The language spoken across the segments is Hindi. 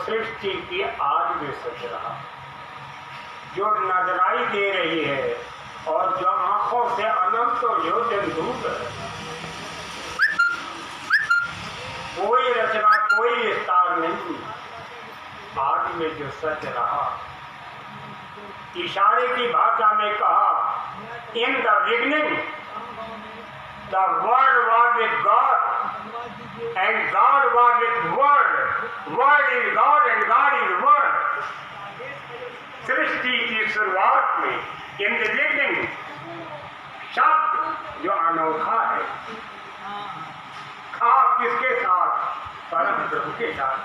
सृष्टि की आज भी सच रहा, जो नजराई दे रही है और जो आंखों से अनंत योजन दूर है। कोई रचना कोई विस्तार नहीं, आज में जो सच रहा। इशारे की भाषा में कहा, in the beginning the word was with God and God was with word, word is God and God is word. सृष्टि की शुरुआत में इन द बिगिनिंग शब्द जो अनोखा है, खास किसके साथ? परम प्रभु के साथ।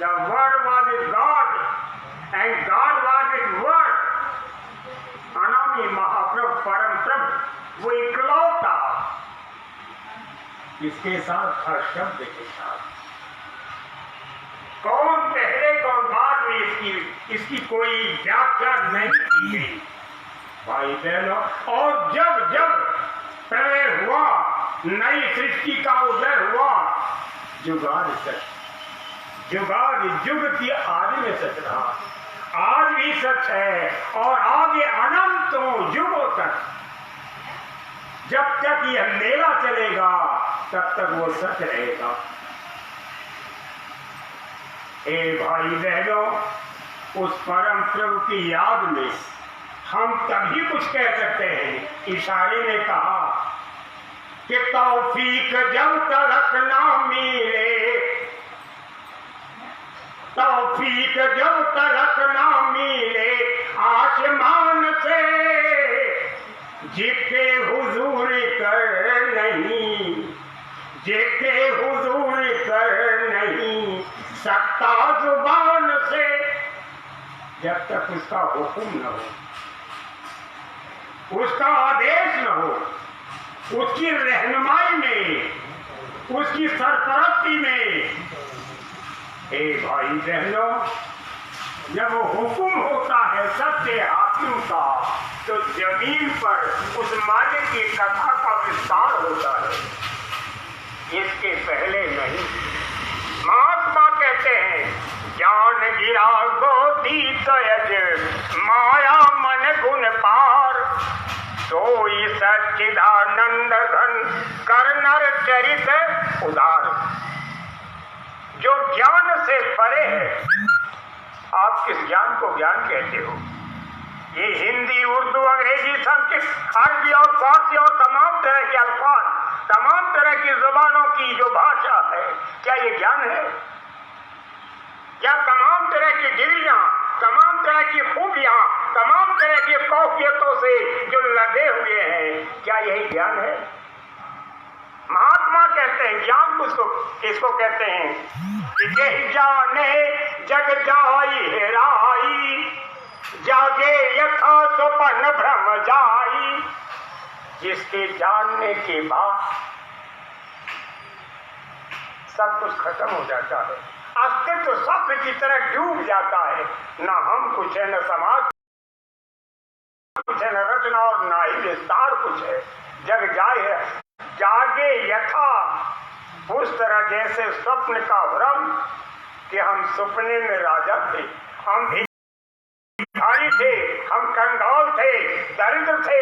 The word was with God and God was with word. अनामी महाप्रभु परम प्रभु वो इकलौता, इसके साथ हर शब्द के साथ। कौन पहले कौन बाद में, इसकी कोई व्याख्या नहीं की गई भाई बहनों। और जब जब प्रलय हुआ, नई सृष्टि का उदय हुआ, जुगाद सच, जुगाद युग की आदि में सच रहा, आज भी सच है और आगे अनंतों युगों तक, जब तक यह मेला चलेगा तब तक वो सच रहेगा। ए भाई बहनों, उस परम प्रभु की याद में हम तभी कुछ कह सकते हैं। इशारे ने कहा कि तौफीक जब तक ना मिले, तौफीक जब तक ना मिले आसमान से, जिसके हुजूर कर नहीं, जिसके हुजूर कर नहीं सकता जुबान से, जब तक उसका हुक्म न हो, उसका आदेश न हो, उसकी रहनुमाई में, उसकी सरपरस्ती में। ए भाई बहनों, जब वो हुक्म होता है सबसे हाकिम का, तो जमीन पर उस मालिक की कथा का विस्तार होता है, इसके पहले नहीं। महात्मा कहते हैं, ज्ञान गिरा गोदी तयज माया मन गुण पार, सोई सच्चिदानंद घन कर नर चरित उदार। जो ज्ञान से परे है, आप किस ज्ञान को ज्ञान कहते हो? ये हिंदी, उर्दू, अंग्रेजी, संस्कृत, अरबी और फारसी और तमाम तरह के अल्फाज, तमाम तरह की जुबानों की जो भाषा है, क्या ये ज्ञान है? क्या तमाम तरह की डिग्रियां, तमाम तरह की खूबियां, तमाम तरह की कौफियतों से जो लदे हुए हैं, क्या यही ज्ञान है? महात्मा कहते हैं ज्ञान इसको कहते हैं कि यही जाने जग जाई हेराई, जागे यथा स्वप्न भ्रम जाई। जिसके जानने के बाद सब कुछ खत्म हो जाता है, अस्तित्व स्वप्न की तरह डूब जाता है। न हम कुछ है, न समाज कुछ है, न रचना और न ही विस्तार कुछ है। जग जाए जागे यथा, उस तरह जैसे स्वप्न का भ्रम कि हम सपने में राजा थे, हम भिखारी थे, हम कंगाल थे, दरिद्र थे,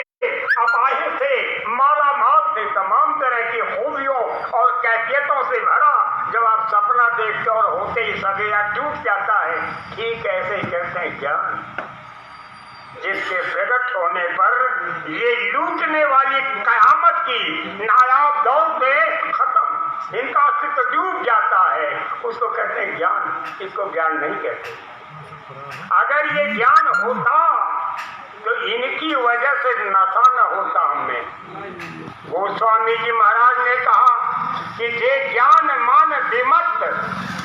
अपाहिज थे, माला माल थे, तमाम तरह की खूबियों और कैफियतों से भरा। जब आप सपना देखते और होते ही सवेरा टूट जाता है, ठीक ऐसे ही कहते हैं ज्ञान, जिसके प्रकट होने पर ये लूटने वाली कयामत की नायाब दौड़ में खत्म, इनका अस्तित्व डूब जाता है, उसको कहते हैं ज्ञान। इसको ज्ञान नहीं कहते। अगर ये ज्ञान होता तो इनकी वजह से नशा न होता हमें। गोस्वामी जी महाराज ने कहा कि जे ज्ञान मान विमत,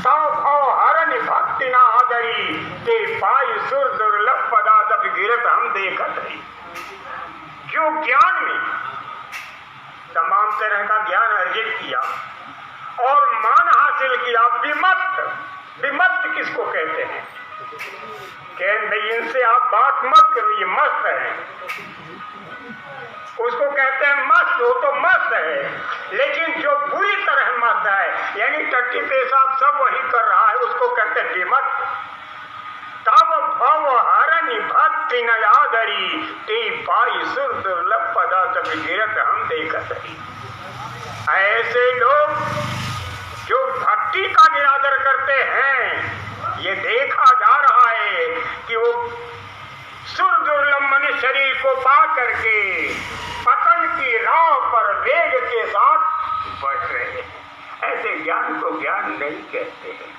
तौ भव हरण भक्ति न आदरी, ते पाई सुर दुर्लभ पदार्थ गिरत हम देखत है। जो ज्ञान में तमाम तरह का ज्ञान अर्जित किया और मान हासिल किया, विमत, विमत किसको कहते हैं? कह भाई इनसे आप बात मत करो, ये मस्त है। उसको कहते हैं मस्त, वो तो मस्त है, लेकिन जो पूरी तरह मस्त है यानी टट्टी पेशाब सब वही कर रहा है, उसको कहते हैं विमत। तब भव हरनि भक्ति न आदरी, ते पाई सुर दुर्लभ पदार्थ विगिरत हम देखत रही। ऐसे लोग जो भक्ति का निरादर करते हैं, ये देखा जा रहा है कि वो सुर दुर्लभ मनुष्य शरीर को पा करके पतन की राह पर वेग के साथ बढ़ रहे हैं। ऐसे ज्ञान को ज्ञान नहीं कहते हैं,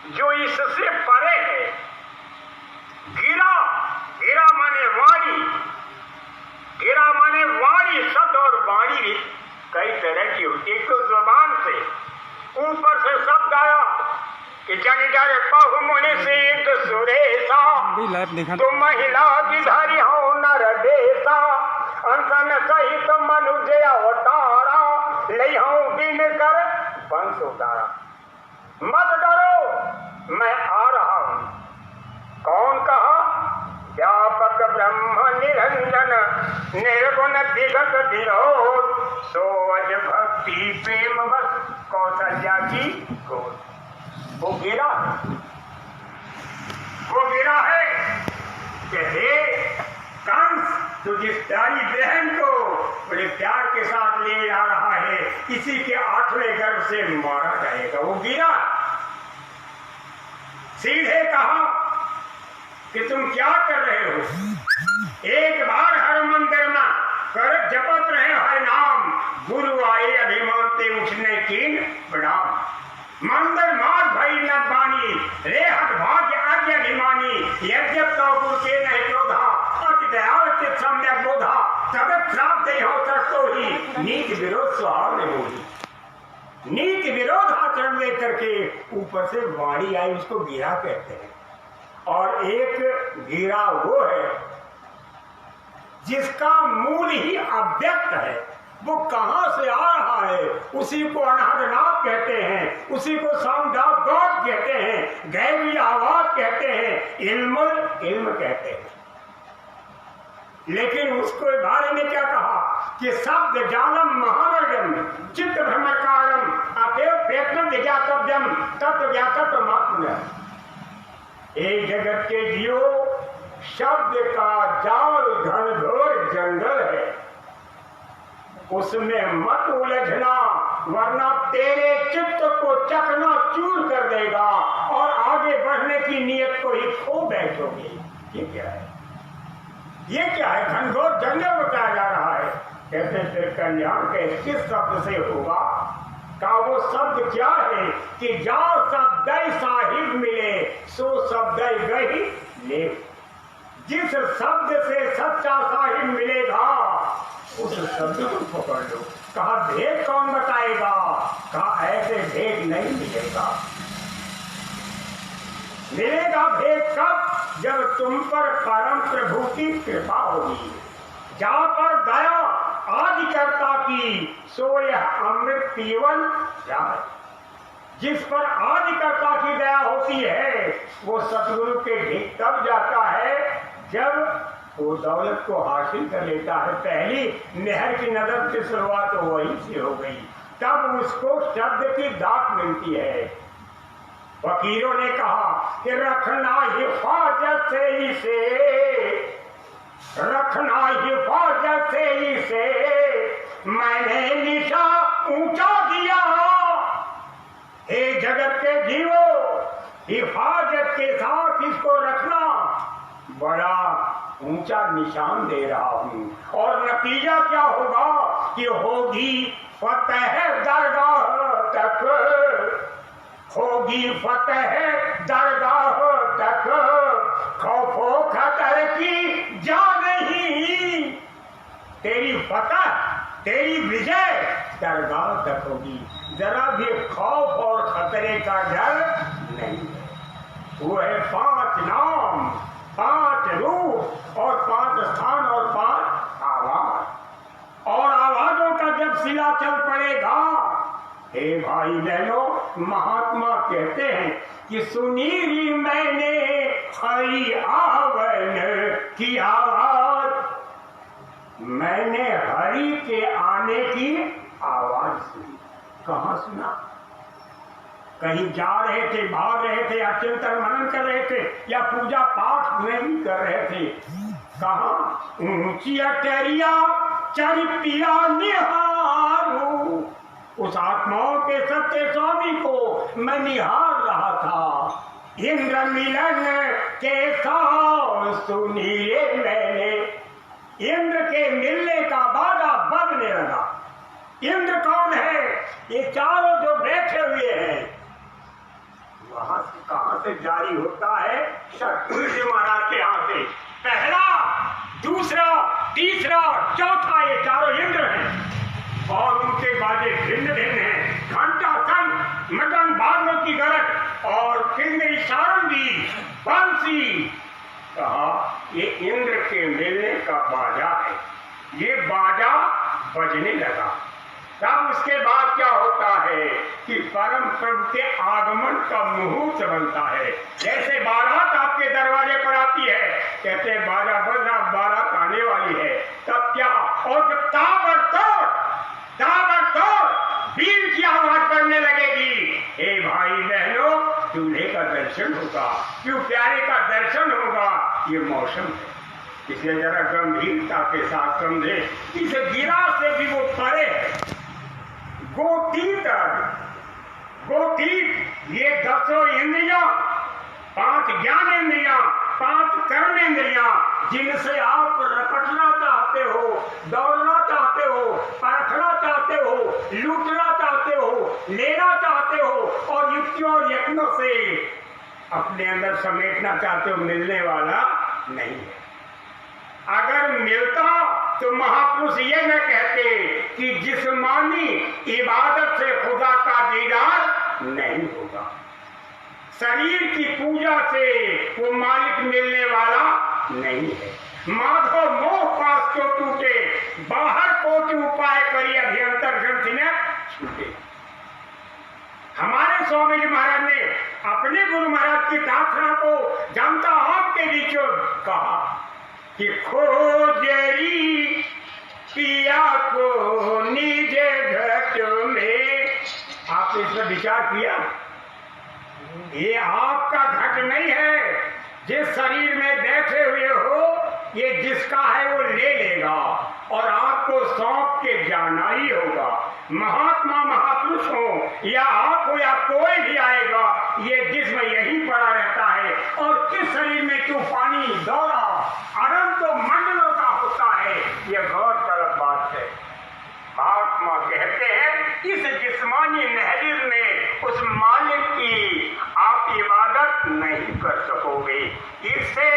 जो इससे परे है। गिरा, गिरा माने वाणी, गिरा माने वाणी शब्द, और वाणी भी कई तरह की होती है। एक तो जुबान से ऊपर से शब्द आया कि जाने जा रहे पहु मुनि सिद्ध सुरेशा, तुम महिला विधारी हो नर देशा, अंसन सहित मनुष्य अवतारा, ले हूं बिन कर वंश उतारा। मत डरो, मैं आ रहा हूं। कौन कहा? व्यापक ब्रह्म निरंजन, निर्गुण विगत विरोध, सोज भक्ति प्रेम बस कौशल्या की गोद। वो गिरा है, वो गिरा है कि हे कंस, तो जिस प्यारी बहन को बड़े प्यार के साथ ले आ रहा है, इसी के 8वें गर्भ से मारा जाएगा। वो गिरा, सीधे कहा कि तुम क्या कर रहे हो? एक बार हर मंदिर में कर जपत रहे हर नाम, गुरु आए अभिमान ते उठने की प्रणाम। मंदिर मार भई न बानी, रे हट भाग्य आज्ञा निमानी, यज्ञ तो गुरु के नहीं क्रोधा, अति दयाल के सम्यक बोधा, तब श्राप दे हो सकतो ही, नीति विरोध स्वभाव ने बोली। नीति विरोध आचरण लेकर के ऊपर से वाणी आई, उसको गिरा कहते हैं। और एक गिरा वो है जिसका मूल ही अव्यक्त है, वो कहां से आ रहा है, उसी को अनाहत कहते हैं, उसी को साउंड ऑफ गॉड कहते हैं, गैबी आवाज कहते हैं, इल्म इल्म कहते हैं। लेकिन उसके बारे में क्या कहा कि शब्द जालम महानगम चित्त भ्रमकारम अतएव प्रयत्न विज्ञातव्यम तत्व ज्ञातव्य मात्र। एक जगत के जीव, शब्द का जाल घनघोर जंगल है, उसमें मत उलझना, वरना तेरे चित्त को चकना चूर कर देगा और आगे बढ़ने की नीयत को ही खो बैठोगे। ये क्या है? ये क्या है? घनघोर जंगल बताया जा रहा है। कहते फिर कल्याण के किस शब्द से होगा? का वो शब्द क्या है कि जाओ शब्द साहिब मिले, सो शब्द गही ले। जिस शब्द से सच्चा साहिब मिलेगा, उस शब्द को पकड़ लो। कहा भेद कौन बताएगा? कहा ऐसे भेद नहीं मिलेगा। मिलेगा भेद कब? जब तुम पर परम प्रभु की कृपा होगी। जहां पर दया आदिकर्ता की, सो यह अमृत पीवन जाए। जिस पर आदिकर्ता की दया होती है, वो सतगुरु के ढीक तब जाता है जब वो दौलत को हासिल कर लेता है। पहली नहर की नजर की शुरुआत तो वहीं से हो गई, तब उसको शब्द की दात मिलती है। फकीरों ने कहा कि रखना हिफाजत से इसे, रखना हिफाजत से इसे, मैंने निशा ऊंचा दिया। हे जगत के जीवो, हिफाजत के साथ इसको रखना, बड़ा ऊंचा निशान दे रहा हूं। और नतीजा क्या होगा कि होगी फतेह दरगाह तक, होगी फतेह दरगाह तक, खौफो खतर की जा नहीं। तेरी फतह, तेरी विजय दरगाह तक होगी, जरा भी खौफ और खतरे का डर नहीं। वो है 5 नाम, 5 रूप और 5 स्थान और 5 आवाज। और आवाजों का जब सिला चल पड़ेगा, हे भाई बहनों, महात्मा कहते हैं कि सुनीरी मैंने हरि आवन की आवाज। मैंने हरि के आने की आवाज सुनी। कहाँ सुना? कहीं जा रहे थे, भाग रहे थे, अचिंतन मनन कर रहे थे, या पूजा पाठ में भी कर रहे थे। कहाँ? ऊंची अटरिया चढ़ पिया निहारू, उस आत्माओं के सत्य स्वामी को मैं निहार रहा था। इंद्र मिलन के साथ सुनिए मैंने, इंद्र के मिलने का वादा बनने लगा। इंद्र कौन है? ये चारों जो बैठे हुए हैं। वहां से कहां से जारी होता है? सतगुरु जी महाराज के यहाँ से। पहला, दूसरा, तीसरा, चौथा, ये चारों इंद्र हैं और उनके बाजे भिन्न भिन्न हैं। घंटा संग, मदन भागवत की गरज और किंगरी सारंगी, बंसी। कहा ये इंद्र के मिलने का बाजा है। ये बाजा बजने लगा। तब उसके बाद क्या होता है कि परम प्रभु के आगमन का मुहूर्त बनता है। जैसे बारात आपके दरवाजे पर आती है, कहते हैं बाजा बज रहा, बारात आने वाली है। तब क्या? और जब ताबड़तोड़ बीन की आवाज करने लगेगी, हे भाई बहनों, दूल्हे का दर्शन होगा, क्यों प्यारे का दर्शन होगा। ये मौसम है, इसे जरा गंभीरता के साथ समझे। इस गिरा से भी वो परे है। गोतीत ये 10 इंद्रियां, 5 ज्ञान इंद्रियां, 5 कर्म इंद्रियां, जिनसे आप रकटना चाहते हो, दौड़ना चाहते हो, परखना चाहते हो, लूटना चाहते हो, लेना चाहते हो और युक्तियों और यत्नों से अपने अंदर समेटना चाहते हो, मिलने वाला नहीं है। अगर मिलता तो महापुरुष ये न कहते कि जिस्मानी इबादत से खुदा का दीदार नहीं होगा, शरीर की पूजा से वो मालिक मिलने वाला नहीं है। माधव मोह पास क्यों टूटे, बाहर कोटि उपाय करिए अभियंतर ग्रंथि में छूटे। हमारे स्वामी जी महाराज ने अपने गुरु महाराज की प्रार्थना को जनता आपके बीचों कहा कि खोजरी पिया को निज घट में। आपने इस पर विचार किया? ये आपका घट नहीं है। जिस शरीर में बैठे हुए हो, ये जिसका है वो ले लेगा और आपको सौंप के जाना ही होगा। महात्मा महापुरुष हो या आप हो या कोई भी आएगा, ये जिस्म यहीं पड़ा रहता है। और किस शरीर में क्यों पानी दौड़ा अनंत मंडलों का होता है, ये गौर तलब बात है। महात्मा कहते हैं इस जिस्मानी नहरीर में उस मालिक की आप इबादत नहीं कर सकोगे। इससे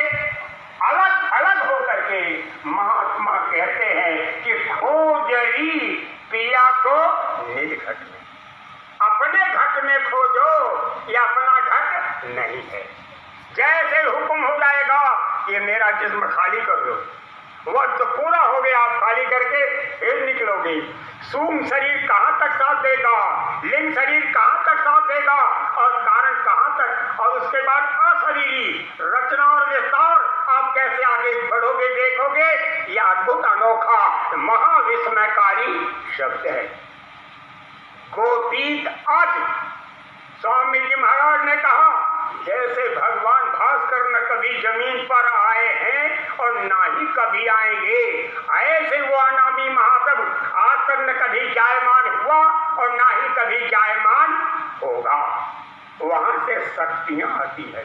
अलग अलग होकर के महात्मा कहते हैं कि खोजरी पिया को निज घट में। अपने घट में खोजो, या अपना घट नहीं है। जैसे हुक्म हो जाएगा ये मेरा जिस्म खाली कर दो, वक्त तो पूरा हो गया, आप खाली करके फिर निकलोगे। सूक्ष्म शरीर कहाँ तक साथ देगा, लिंग शरीर कहाँ तक साथ देगा और कारण कहाँ तक, और उसके बाद अशरीरी रचना और विस्तार आप कैसे आगे बढ़ोगे देखोगे। यह अद्भुत अनोखा महाविस्मयकारी शब्द है। गोतीत आज स्वामी जी महाराज ने कहा जैसे भगवान भास्कर न कभी जमीन पर आए हैं और ना ही कभी आएंगे, ऐसे वो अनामी महाप्रभु आज तक न कभी जायमान हुआ और ना ही कभी जायमान होगा। वहां से शक्तियां आती है।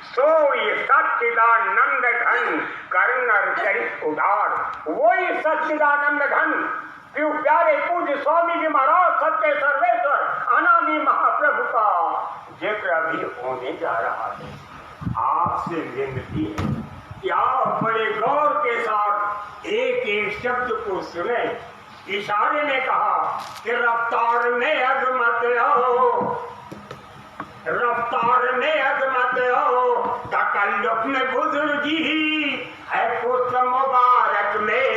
सो ये सच्चिदानंद घन कर्ण चरित उदार, वही सच्चिदानंद घन क्यों प्यारे पूज्य स्वामी जी महाराज सत्य सर्वेश्वर अनामी महाप्रभु का जिक्र अभी होने जा रहा है। आपसे विनती है कि आप बड़े गौर के साथ एक एक शब्द को सुने। इशारे ने कहा कि रफ्तार में अजमत हो, रफ्तार में अजमत हो, तकल्लुफ में बुजुर्गी है, पुष्प मुबारक में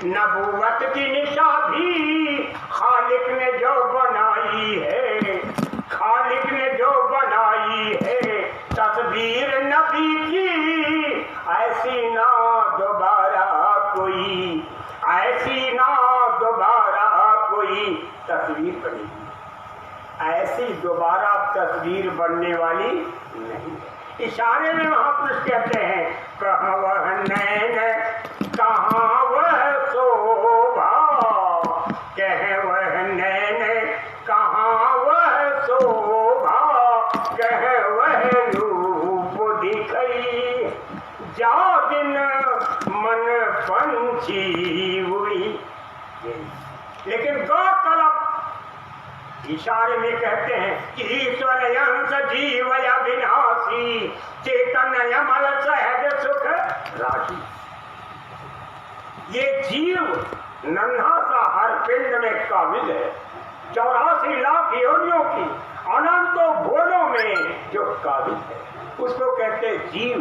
नबूवत की निशा भी खालिक ने जो बनाई है, खालिक ने जो बनाई है, तस्वीर नबी की ऐसी ना दोबारा कोई बनने वाली नहीं। इशारे में महापुरुष कहते हैं, कहाँ वह नैन कहाँ वह शोभा, कह वह नैन कहाँ वह शोभा, कह वह रूप दिखई, जा दिन मन पंछी उड़ी। लेकिन गौरतलब इशारे में कहते हैं कि ईश्वर अंश जीव अविनाशी, चैतन्य अमल सहज सुख राशि। ये जीव नन्हा सा हर पिंड में काबिज है, 84 लाख योनियों की अनंतों भुवनों में जो काबिज है, उसको कहते हैं जीव।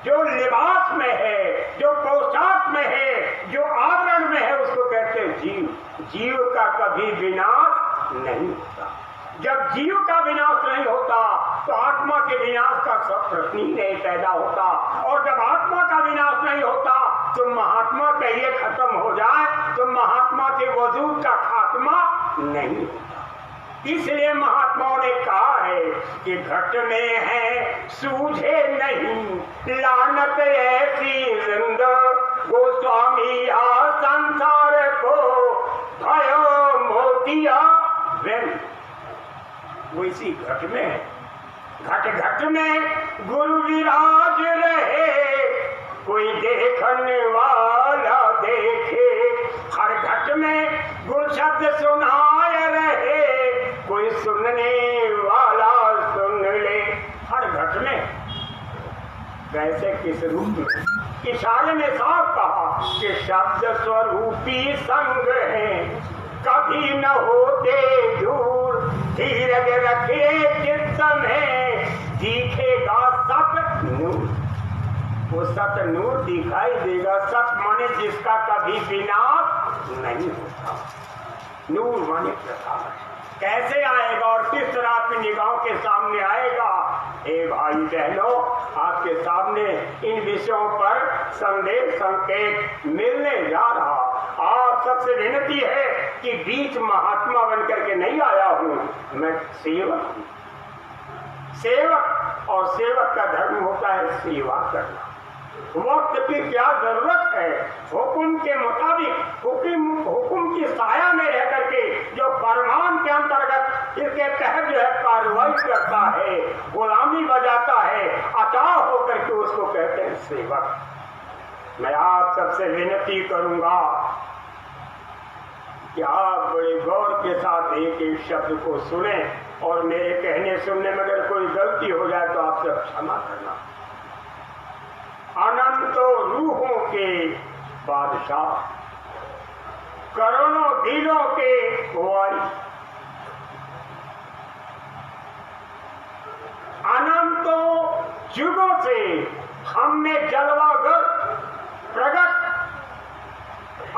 जो लिबास में है, जो पोशाक में है, जो आवरण में है, उसको कहते हैं जीव। जीव का कभी विनाश नहीं होता। जब जीव का विनाश नहीं होता तो आत्मा के विनाश का सब प्रश्न ही नहीं पैदा होता, और जब आत्मा का विनाश नहीं होता तो महात्मा का ये खत्म हो जाए तो महात्मा के वजूद का खात्मा नहीं होता। इसलिए महात्माओं ने कहा है कि घट में है सूझे नहीं लानत ऐसी जिंद, गोस्वामी आ संसार को भयो मोतिया वेल। वैसी घट में है, घट घट में गुरु विराज रहे, कोई देखने वाला देखे। हर घट में गुरु शब्द सुनाए रहे, कोई सुनने वाला सुन ले। हर घट में कैसे किस रूप में? इशारे में साफ कहा कि शब्द स्वरूपी संग है, कभी न होते दूर, धीरज रखे चित्त में, दिखेगा सत नूर। वो सत नूर दिखाई देगा। सत माने जिसका कभी विनाश नहीं होता, नूर माने प्रकाश। कैसे आएगा और किस तरह की निगाहों के सामने आएगा? ए भाई बहनों, आपके सामने इन विषयों पर संदेश संकेत मिलने जा रहा। आप सबसे विनती है कि बीच महात्मा बनकर के नहीं आया हूँ, मैं सेवक हूँ। सेवक, और सेवक का धर्म होता है सेवा करना। वक्त की क्या जरूरत है, हुक्म के मुताबिक हुक्म की साया में रह करके जो फरमान के अंतर्गत इसके तहत जो है कार्रवाई करता है, गुलामी बजाता है, अता होकर के उसको कहते हैं सेवक। मैं आप सबसे विनती करूंगा कि आप बड़े गौर के साथ एक एक शब्द को सुने, और मेरे कहने सुनने में अगर कोई गलती हो जाए तो आप सब क्षमा करना। अनंतों रूहों के बादशाह, करोड़ों दिलों के वारी, अनंतों युगों से हम में जलवागर प्रगट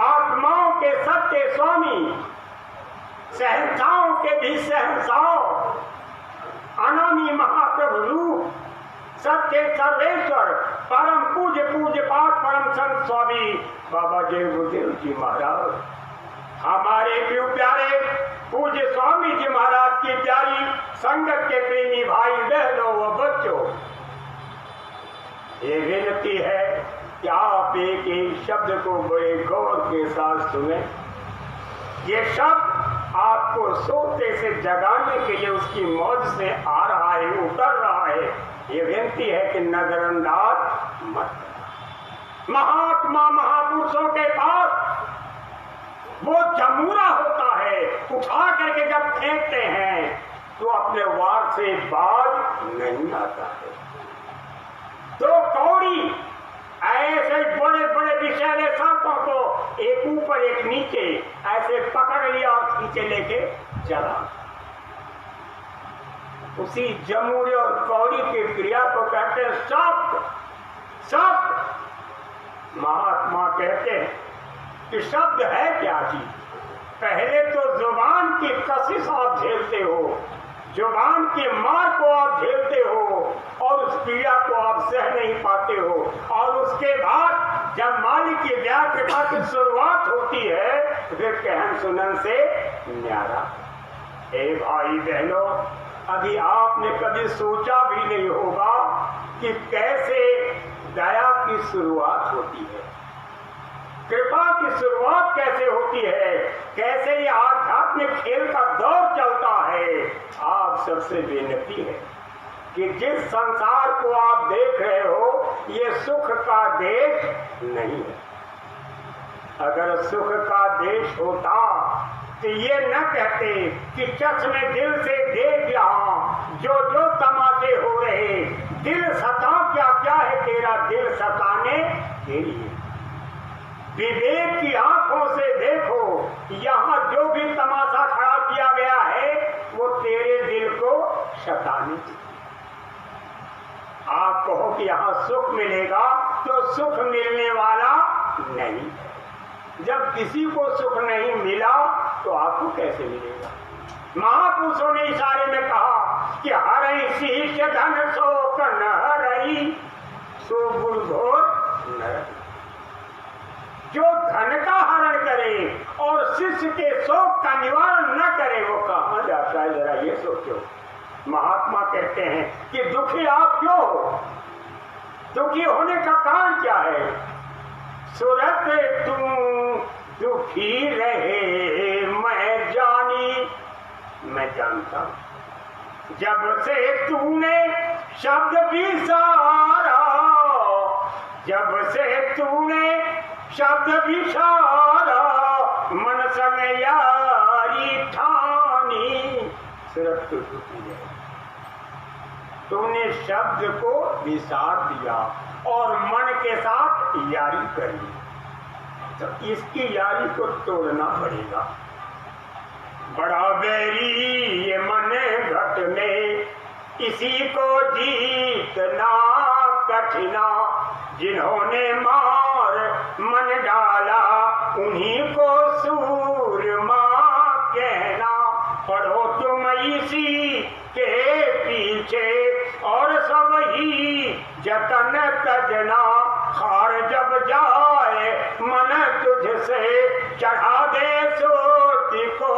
आत्माओं के सत्य स्वामी, सहनताओं के भी सहनताओं, अनामी महाप्रभु रूप, सत्य सर्वेश्वर, परम पूज्य पूज्य पाठ परम संत स्वामी बाबा जय गुरुदेव जी महाराज, हमारे प्रिय प्यारे पूज्य स्वामी जी महाराज की प्यारी संगत के प्रेमी भाई बहनों व बच्चों, ये विनती है कि आप एक एक शब्द को बड़े गौर के साथ सुने। ये शब्द आपको सोते से जगाने के लिए उसकी मौज से आ रहा है, उतर रहा है। ये विनती है कि नजरअंदाज मत। महात्मा महापुरुषों के पास वो जमूरा होता है, उठा करके जब फेंकते हैं तो अपने वार से बाज नहीं आता है। तो कौड़ी ऐसे बड़े बड़े विषैले सांपों को एक ऊपर एक नीचे ऐसे पकड़ लिया और खींचे लेके चला। उसी जमूरे और कौड़ी की क्रिया को कहते हैं शब्द। शब्द महात्मा कहते हैं कि शब्द है क्या चीज? पहले तो जुबान की कशिश आप झेलते हो, जुबान के मार को आप झेलते हो और उस पीड़ा को आप सह नहीं पाते हो, और उसके बाद जब मालिक की व्याख्या की शुरुआत होती है फिर कहन सुनन से न्यारा। ए भाई बहनों, अभी आपने कभी सोचा भी नहीं होगा कि कैसे दया की शुरुआत होती है, कृपा की शुरुआत कैसे होती है, कैसे ये आध्यात्मिक खेल का दौर चलता है। आप सबसे विनती है कि जिस संसार को आप देख रहे हो ये सुख का देश नहीं है। अगर सुख का देश होता तो ये न कहते कि चश्मे दिल से देख यहाँ जो जो तमाशे हो रहे, दिल सता क्या क्या है तेरा दिल सताने के लिए। विवेक की आंखों से देखो, यहाँ जो भी तमाशा खड़ा किया गया है वो तेरे दिल को सताने के लिए। आप कहो कि यहाँ सुख मिलेगा तो सुख मिलने वाला नहीं। जब किसी को सुख नहीं मिला तो आपको कैसे मिलेगा। महापुरुषों ने इशारे में कहा कि हरई शीश धन शोक न हरई सो गुरु घोर न। जो धन का हरण करे और शिष्य के शोक का निवारण न करे वो कहाँ जाता है, जरा ये सोचो। महात्मा कहते हैं कि दुखी आप क्यों हो, दुखी होने का कारण क्या है। सुरत तुम दुखी रहे मैं जानी, मैं जानता हूं जब से तूने शब्द विसारा, जब से तूने शब्द विसारा मन संग यारी ठानी। सुरत तो दुखी रहे, तुमने शब्द को विसार दिया और मन के साथ यारी कर ली, तो इसकी यारी को तोड़ना पड़ेगा। बड़ा बैरी ये मन घट में, इसी को जीतना कठिना। जिन्होंने मार मन डाला उन्हीं को सूरमा कहना। पढ़ो तुम इसी के पीछे और सब ही जतन तजना। हार जब जाए मन तुझसे चढ़ा दे सोती को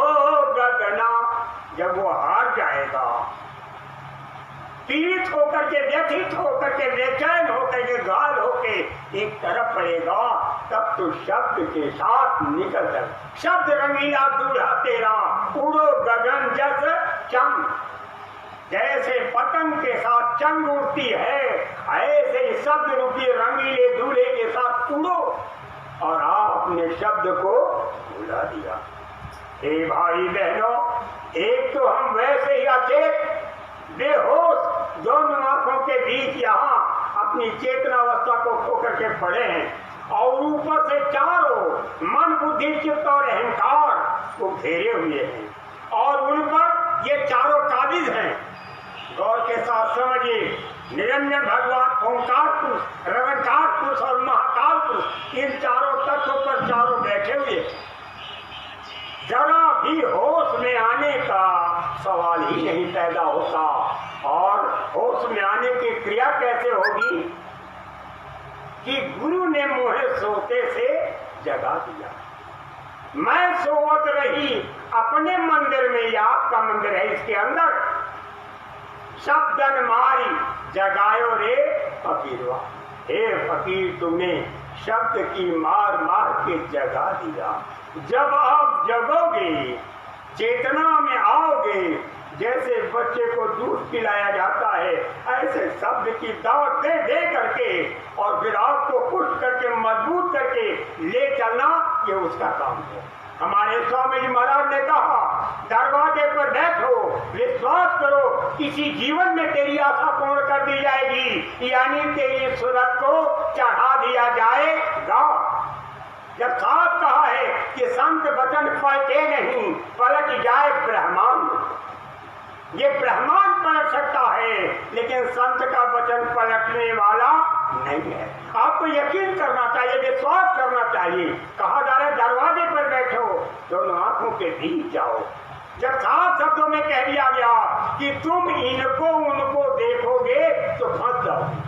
गगना। जब वो हार जाएगा, पीड़ित होकर के, व्यथित होकर के, बेचैन होकर के, गाल होके एक तरफ पड़ेगा, तब तो शब्द के साथ निकल कर शब्द रंगीला दूल्हा तेरा उड़ो गगन जस चंग। जैसे पतंग के साथ चंग उड़ती है, ऐसे ही शब्द रूपी रंगीले दूल्हे के साथ उड़ो। और आपने शब्द को भुला दिया। हे भाई बहनों, एक तो हम वैसे ही अचेत बेहोश दोनों आंखों के बीच यहाँ अपनी चेतनावस्था को खोकर के पड़े हैं, और ऊपर से चारों मन बुद्धि चित्त और अहंकार को घेरे हुए हैं, और उन पर ये चारों काबिज हैं। गौर के साथ समझिए, निरंजन भगवान ओंकार पुरुष, रवंकार पुरुष और महाकाल पुरुष, इन चारों तत्वों पर चारों बैठे हुए। जरा भी होश में आने का सवाल ही नहीं पैदा होता। और होश में आने की क्रिया कैसे होगी कि गुरु ने मुझे सोते से जगा दिया। मैं सोवत रही अपने मंदिर में, या आपका मंदिर है इसके अंदर, शब्दन मारी जगायो रे फकीरवा। हे फकीर, तुमने शब्द की मार मार के जगा दिया। जब आप जगोगे, चेतना में आओगे, जैसे बच्चे को दूध पिलाया जाता है, ऐसे शब्द की दावत दे दे करके और फिर आपको पुष्ट करके मजबूत करके ले चलना, ये उसका काम है। हमारे स्वामी जी महाराज ने कहा, दरवाजे पर बैठो, विश्वास करो, किसी जीवन में तेरी आशा पूर्ण कर दी जाएगी, यानी तेरी सूरत को चढ़ा दिया जाएगा। जब साफ कहा है कि संत वचन पलटे नहीं, पलट जाए ब्रह्मांड। ये ब्रह्मांड पलट सकता है, लेकिन संत का वचन पलटने वाला नहीं है। आपको यकीन करना चाहिए, विश्वास करना चाहिए। कहा जा रहा है दरवाजे पर बैठो, दोनों आंखों के बीच जाओ। जब साफ शब्दों में कह दिया गया कि तुम इनको उनको देखोगे तो फंस जाओगे,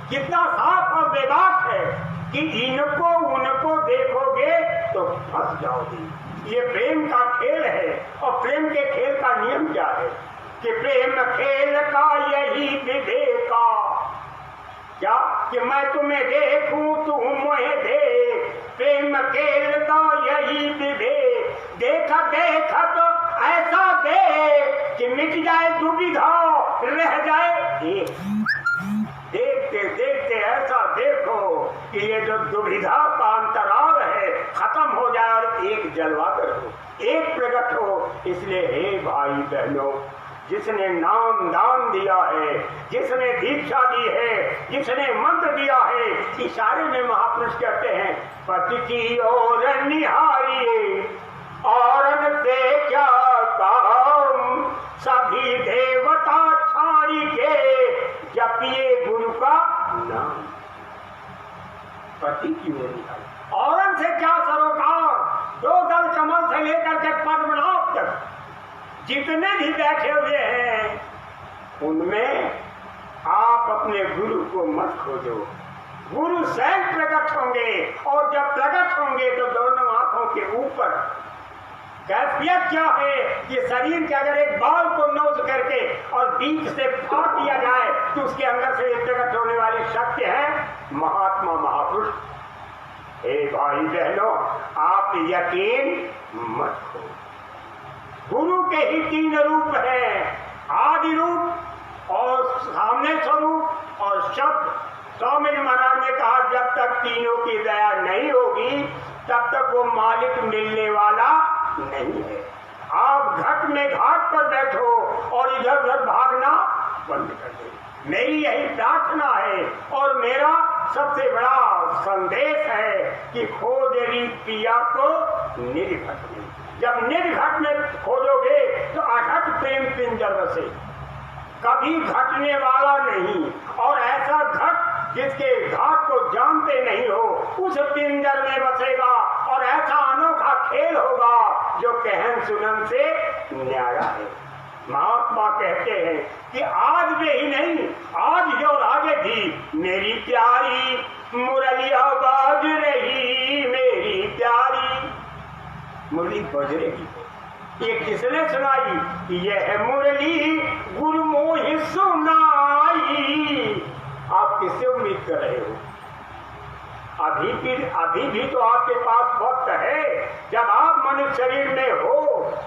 कितना साफ और बेबाक है कि इनको उनको देखोगे तो फंस जाओगे। ये प्रेम का खेल है, और प्रेम के खेल का नियम क्या है कि प्रेम खेल का यही विवेका, क्या कि मैं तुम्हें देखूं तुम मुझे देख, प्रेम खेल का यही विवेक, देखा देखा तो ऐसा देख कि मिट जाए दुविधा रह जाए एक, देखते देखते ऐसा देखो कि ये जो दुविधा का अंतराल है खत्म हो जाए और एक जलवागर हो, एक प्रकट हो। इसलिए हे भाई बहनों, जिसने नाम दान दिया है, जिसने दीक्षा दी है, जिसने मंत्र दिया है, इशारे में महापुरुष कहते हैं पति की ओर निहारिए औरन से क्या काम, सभी देवता छाड़ी के जपिए गुरु का नाम। पति की ओर निहारिए, औरन से क्या सरोकार, दो दल कमल से लेकर के पद्मनाभ तक जितने भी बैठे हुए हैं उनमें आप अपने गुरु को मत खोजो, गुरु स्वयं प्रकट होंगे। और जब प्रकट होंगे तो दोनों आंखों के ऊपर कैफियत क्या है कि शरीर के अगर एक बाल को नोच करके और बीच से फाड़ दिया जाए तो उसके अंदर से प्रकट होने वाली शक्ति है महात्मा महापुरुष। हे भाई बहनों, आप यकीन मत करो, गुरु के ही तीन रूप हैं, आदि रूप और सामने स्वरूप और शब्द। स्वामी महाराज ने कहा जब तक तीनों की दया नहीं होगी तब तक वो मालिक मिलने वाला नहीं है। आप घट में घाट पर बैठो और इधर उधर भागना बंद कर दो। मेरी यही प्रार्थना है और मेरा सबसे बड़ा संदेश है कि खोजेगी पिया को निर्घट में। जब निर्घट में खोजोगे तो अघट प्रेम पिंजर बसे, कभी घटने वाला नहीं। और ऐसा घट जिसके घाट को जानते नहीं हो उस पिंजर में बसेगा और ऐसा अनोखा खेल होगा जो कहन सुनन से न्यारा है। महात्मा कहते हैं कि आज में ही नहीं, आज और आगे भी मेरी प्यारी मुरलिया बाज रही, मेरी प्यारी मुरली बज रही। ये किसने सुनाई? यह मुरली गुरु मोहि सुनाई। आप किससे उम्मीद कर रहे हो? अभी भी तो आपके पास वक्त है। जब आप मनुष्य शरीर में हो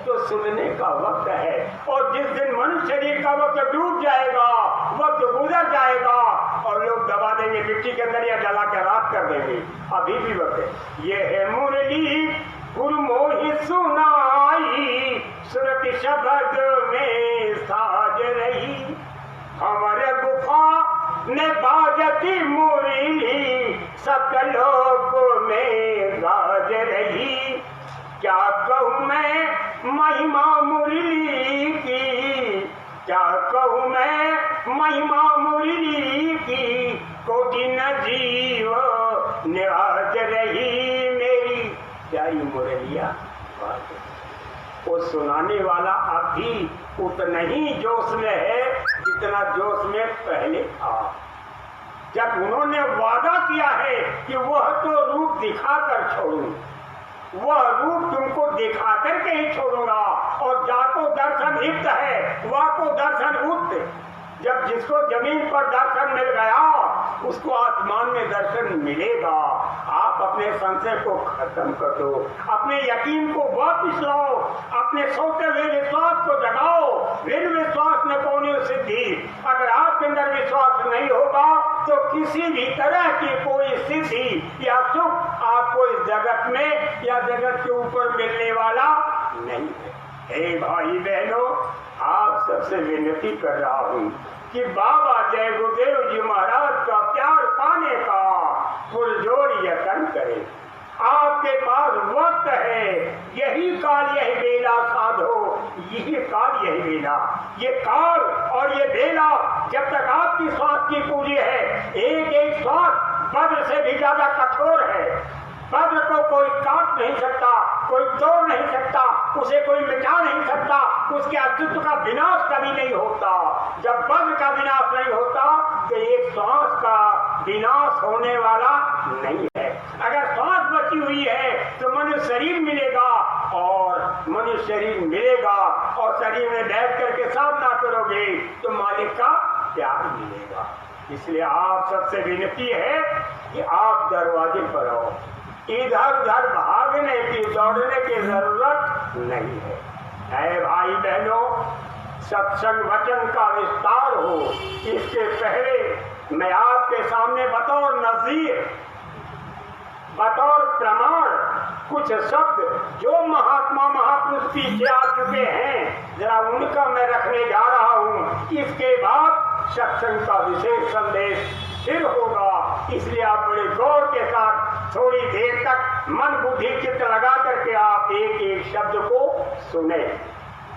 तो सुनने का वक्त है, और जिस दिन मनुष्य शरीर का वक्त डूब जाएगा, वक्त गुजर जाएगा और लोग दबा देंगे मिट्टी के अंदर या जला के राख कर देंगे, अभी भी वक्त है। ये है मुरली गुरु मोहि सुनाई, सुरति शब्द में साज रही, हमारे गुफा ने बाजती मुरली, सकलोक में गाज रही। क्या कहूँ मैं महिमा मुरली की, क्या कहूँ मैं महिमा मुरली की, कोटि न जीव निवाज रही, मेरी प्यारी मुरलिया। वो सुनाने वाला अब भी उतना ही जोश में है जितना जोश में पहले था। जब उन्होंने वादा किया है कि वह तो रूप दिखाकर छोड़ूं, वह रूप तुमको दिखा करके ही छोड़ूंगा, और जाको दर्शन हित है वह को दर्शन उत। जब जिसको जमीन पर दर्शन मिल गया उसको आसमान में दर्शन मिलेगा। आप अपने संशय को खत्म कर दो, अपने यकीन को वापिस लाओ, अपने सोते हुए विश्वास को जगाओ। बिन विश्वास न पौनी सिद्धि। अगर आपके अंदर विश्वास नहीं होगा तो किसी भी तरह की कोई सिद्धि या सुख आपको इस जगत में या जगत के ऊपर मिलने वाला नहीं है। हे भाई बहनों, आप सबसे विनती कर रहा हूँ कि बाबा जय गुरुदेव जी महाराज का प्यार पाने का पुरजोर यत्न करें। आपके पास वक्त है, यही काल यही बेला साधो, यही काल यही बेला। ये काल और ये बेला जब तक आपकी श्वास की पूरी है, एक एक श्वास वज्र से भी ज्यादा कठोर है। वज्र को कोई काट नहीं सकता, कोई तोड़ नहीं सकता, उसे कोई मिटा नहीं सकता, उसके अस्तित्व का विनाश कभी नहीं होता। जब वज्र का विनाश नहीं होता तो एक श्वास का विनाश होने वाला नहीं है। अगर सांस बची हुई है तो मनुष्य शरीर मिलेगा, और मनुष्य शरीर मिलेगा और शरीर में बैठ करके साधना करोगे तो मालिक का प्यार मिलेगा। इसलिए आप सबसे विनती है कि आप दरवाजे पर आओ। इधर उधर भागने की दौड़ने की जरूरत नहीं है। ऐ भाई बहनों, सत्संग वचन का विस्तार हो, इसके पहले मैं आपके सामने बतौर नज़ीर, बतौर प्रमाण कुछ शब्द जो महात्मा महापुरुष पीछे आ चुके हैं, जरा उनका मैं रखने जा रहा हूँ। इसके बाद सत्संग का विशेष संदेश फिर होगा। इसलिए आप बड़े गौर के साथ थोड़ी देर तक मन बुद्धि चित्त लगा करके आप एक एक शब्द को सुने।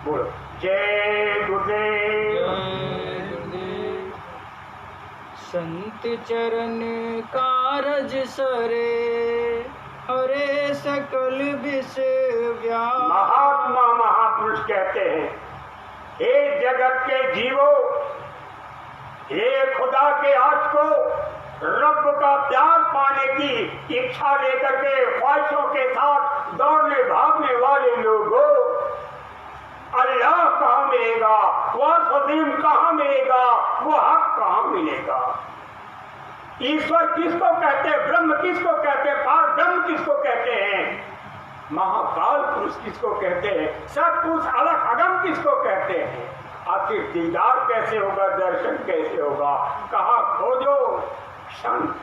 बोलो जय गुरुदेव। संत चरण कारज सरे, हरे सकल विष व्याप। महात्मा महापुरुष कहते हैं, हे जगत के जीवो, हे खुदा के आज को रब का प्यार पाने की इच्छा लेकर के ख्वाहिशों के साथ दौड़ने भागने वाले लोगों, अल्लाह कहाँ मिलेगा, वह सदीम कहाँ मिलेगा, वो हक कहाँ मिलेगा। ईश्वर किसको कहते हैं, ब्रह्म किसको कहते हैं, पार ब्रह्म किसको कहते हैं, महाकाल पुरुष किसको कहते हैं, सतपुरुष अलग अगम किसको कहते हैं। आखिर दीदार कैसे होगा, दर्शन कैसे होगा, कहाँ खोजो संत।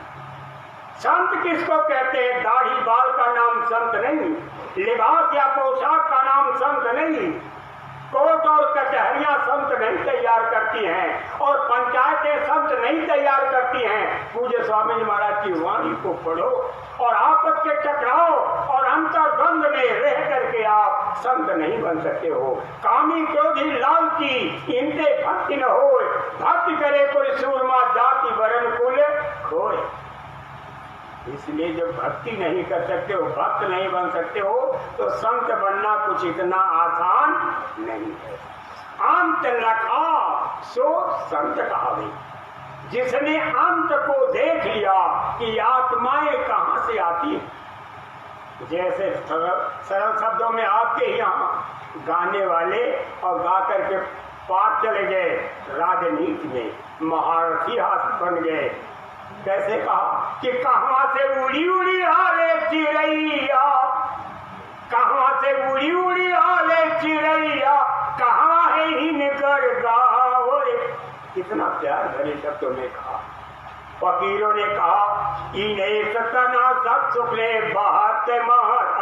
संत किसको कहते हैं, दाढ़ी बाल का नाम संत नहीं, लिबास या पोशाक का नाम संत नहीं, कोर्ट और कचहरियां संत नहीं तैयार करती हैं, और पंचायतें संत नहीं तैयार करती हैं। पूज्य स्वामी जी महाराज की वाणी को पढ़ो और आपस के टकराव और अंतर्द्वंद में रह करके आप संत नहीं बन सकते हो। कामी क्रोधी लालची इनसे भक्ति न हो, भक्ति करे कोई सूरमा जाति वरण कुल खोए। इसलिए जब भक्ति नहीं कर सकते हो, भक्त नहीं बन सकते हो, तो संत बनना कुछ इतना आसान नहीं है। अंत लखा सो संत कहावे। जिसने अंत को देख लिया कि आत्माएं कहाँ से आती हैं, जैसे सरल शब्दों में आपके यहाँ गाने वाले और गा करके पार चले गए, राजनीति में महारथी हाथ बन गए। कैसे कहा कि कहाँ से उड़ी उड़ी आले चिड़ैया, कहाँ से उड़ी उड़ी आले चिड़ैया, कहाँ है हिनकर गाँव। कितना प्यार भरे शब्दों में कहा। फकीरों ने कहा इन्हें सतना सब सुखले बात महत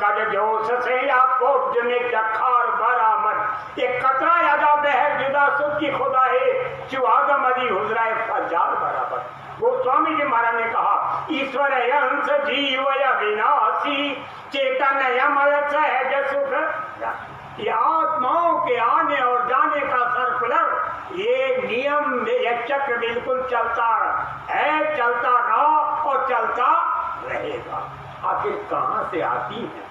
कद जोश से या कोट में जखार बरामद। एक कतरा यादा बहर जुदा सुख की खुदा है, चुहादा मदी हुजराए हजार बराबर। वो स्वामी जी महाराज ने कहा ईश्वर अंश जीव विनाशी चेतन यमल सहज सुख। ये आत्माओं के आने और जाने का सर्कुलर, ये नियम, ये चक्र बिल्कुल चलता है, चलता रहा और चलता रहेगा। आखिर कहाँ से आती है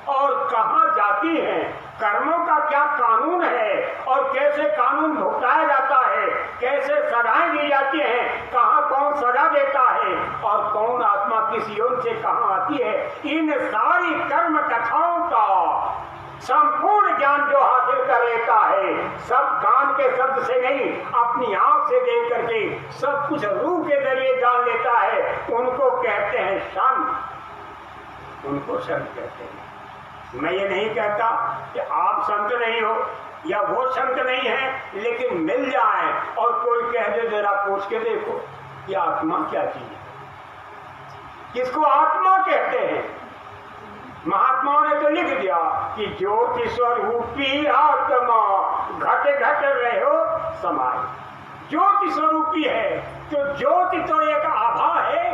और कहाँ जाती है, कर्मों का क्या कानून है और कैसे कानून भुगताया जाता है, कैसे सजाएं दी जाती हैं, कहाँ कौन सजा देता है और कौन आत्मा किस योग से कहाँ आती है, इन सारी कर्म कथाओं का संपूर्ण ज्ञान जो हासिल कर लेता है, सब कान के शब्द से नहीं, अपनी आंख से देख करके सब कुछ रूह के जरिए जान लेता है, उनको कहते हैं संत। उनको संत कहते हैं। मैं ये नहीं कहता कि आप संत नहीं हो या वो संत नहीं है, लेकिन मिल जाए और कोई कह दे जरा पूछ के देखो कि आत्मा क्या चीज है, किसको आत्मा कहते हैं। महात्माओं ने तो लिख दिया कि ज्योति स्वरूपी आत्मा घट घट रहो समाय। ज्योति स्वरूपी है तो ज्योति तो एक आभा है,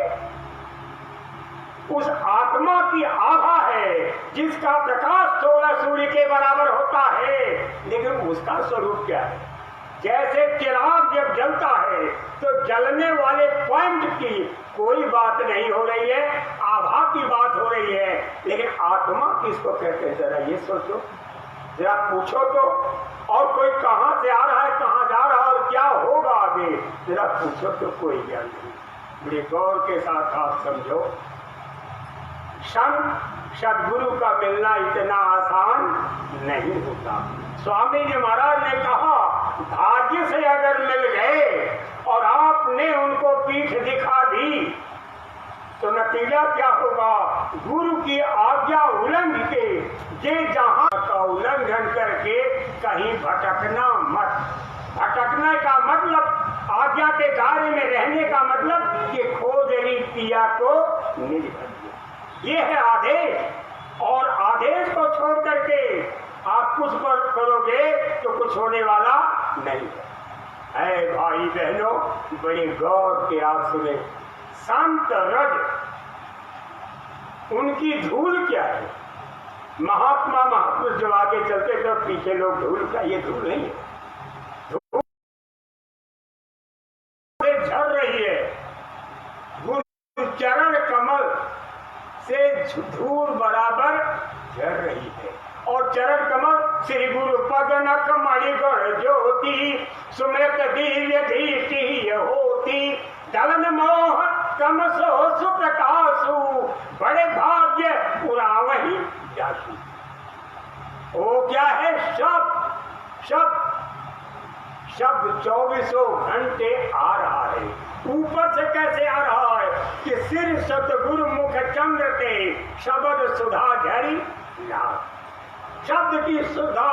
उस आत्मा की आभा है जिसका प्रकाश 16 सूर्य के बराबर होता है, लेकिन उसका स्वरूप क्या है। जैसे चिराग जब जलता है तो जलने वाले पॉइंट की कोई बात नहीं हो रही है, आभा की बात हो रही है, लेकिन आत्मा किसको कहते हैं जरा ये सोचो, जरा पूछो तो। और कोई कहाँ से आ रहा है, कहाँ जा रहा है और क्या होगा आगे, जरा पूछो तो कोई ज्ञान नहीं। बड़े गौर के साथ आप समझो, संत सदगुरु का मिलना इतना आसान नहीं होता। स्वामी जी महाराज ने कहा, भाग्य से अगर मिल गए और आपने उनको पीठ दिखा दी तो नतीजा क्या होगा? गुरु की आज्ञा उल्लंघ के ये जहां का उल्लंघन करके कहीं भटकना मत। भटकने का मतलब, आज्ञा के दायरे में रहने का मतलब कि खोज रही पिया को निज कर दिया। ये है आदेश, और आदेश को छोड़ करके आप कुछ करोगे तो कुछ होने वाला नहीं है। भाई बहनों, बड़े गौर के आप सुने, संत रज उनकी धूल क्या है? महात्मा महापुरुष जब आगे चलते तो पीछे लोग धूल का, ये धूल नहीं है, धूल से झड़ रही है। गुरु चरण कमल से धूल बराबर झड़ रही है। और चरण कमल श्री गुरु पद नख मणिगढ़ ज्योति सुमृत दिव्य दृष्टि होती दलन मोह तमसो सुप्रकाशु बड़े भाग्य पुरावही जासु। वो क्या है? शब्द 24 घंटे आ रहा है। ऊपर से कैसे आ रहा है कि सिर सतगुरु मुख चंद्र के शब्द सुधा झरी ला। शब्द की सुधा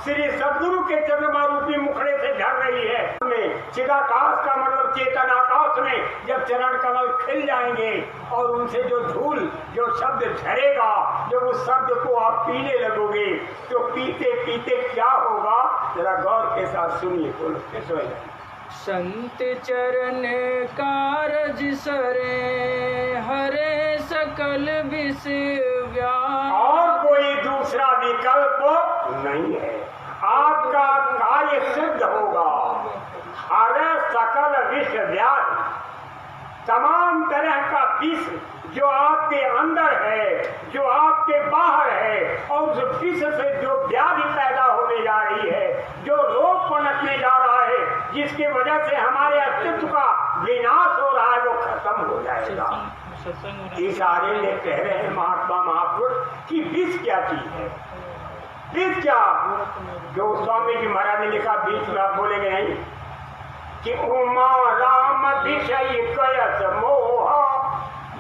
श्री सदगुरु के चंद्रमा रूपी मुखड़े से झड़ रही है। चिदाकाश का मतलब चेतन आकाश में जब चरण कमल खिल जाएंगे और उनसे जो धूल, जो शब्द झरेगा, जब उस शब्द को आप पीने लगोगे तो पीते पीते क्या होगा? जरा गौर के साथ सुनिए। बोलो कैसे हो जाए? संत चरण कारज सरे हरे सकल विष व्याप। और कोई दूसरा विकल्प नहीं है। आपका कार्य सिद्ध होगा। हरे सकल विष व्याधि, तमाम तरह का विष जो आपके अंदर है, जो आपके बाहर है, और उस विष से जो व्याधि पैदा होने जा रही है, जो रोग पनपने जा रहा है, जिसकी वजह से हमारे अस्तित्व का विनाश हो रहा है, वो खत्म हो जाएगा। इस आर्य में कह रहे हैं महात्मा महापुरुष कि विष क्या चीज है? विष क्या? जो स्वामी जी महाराज ने लिखा, बीच में आप बोलेंगे नहीं कि उमा राम विषय कयस मोहा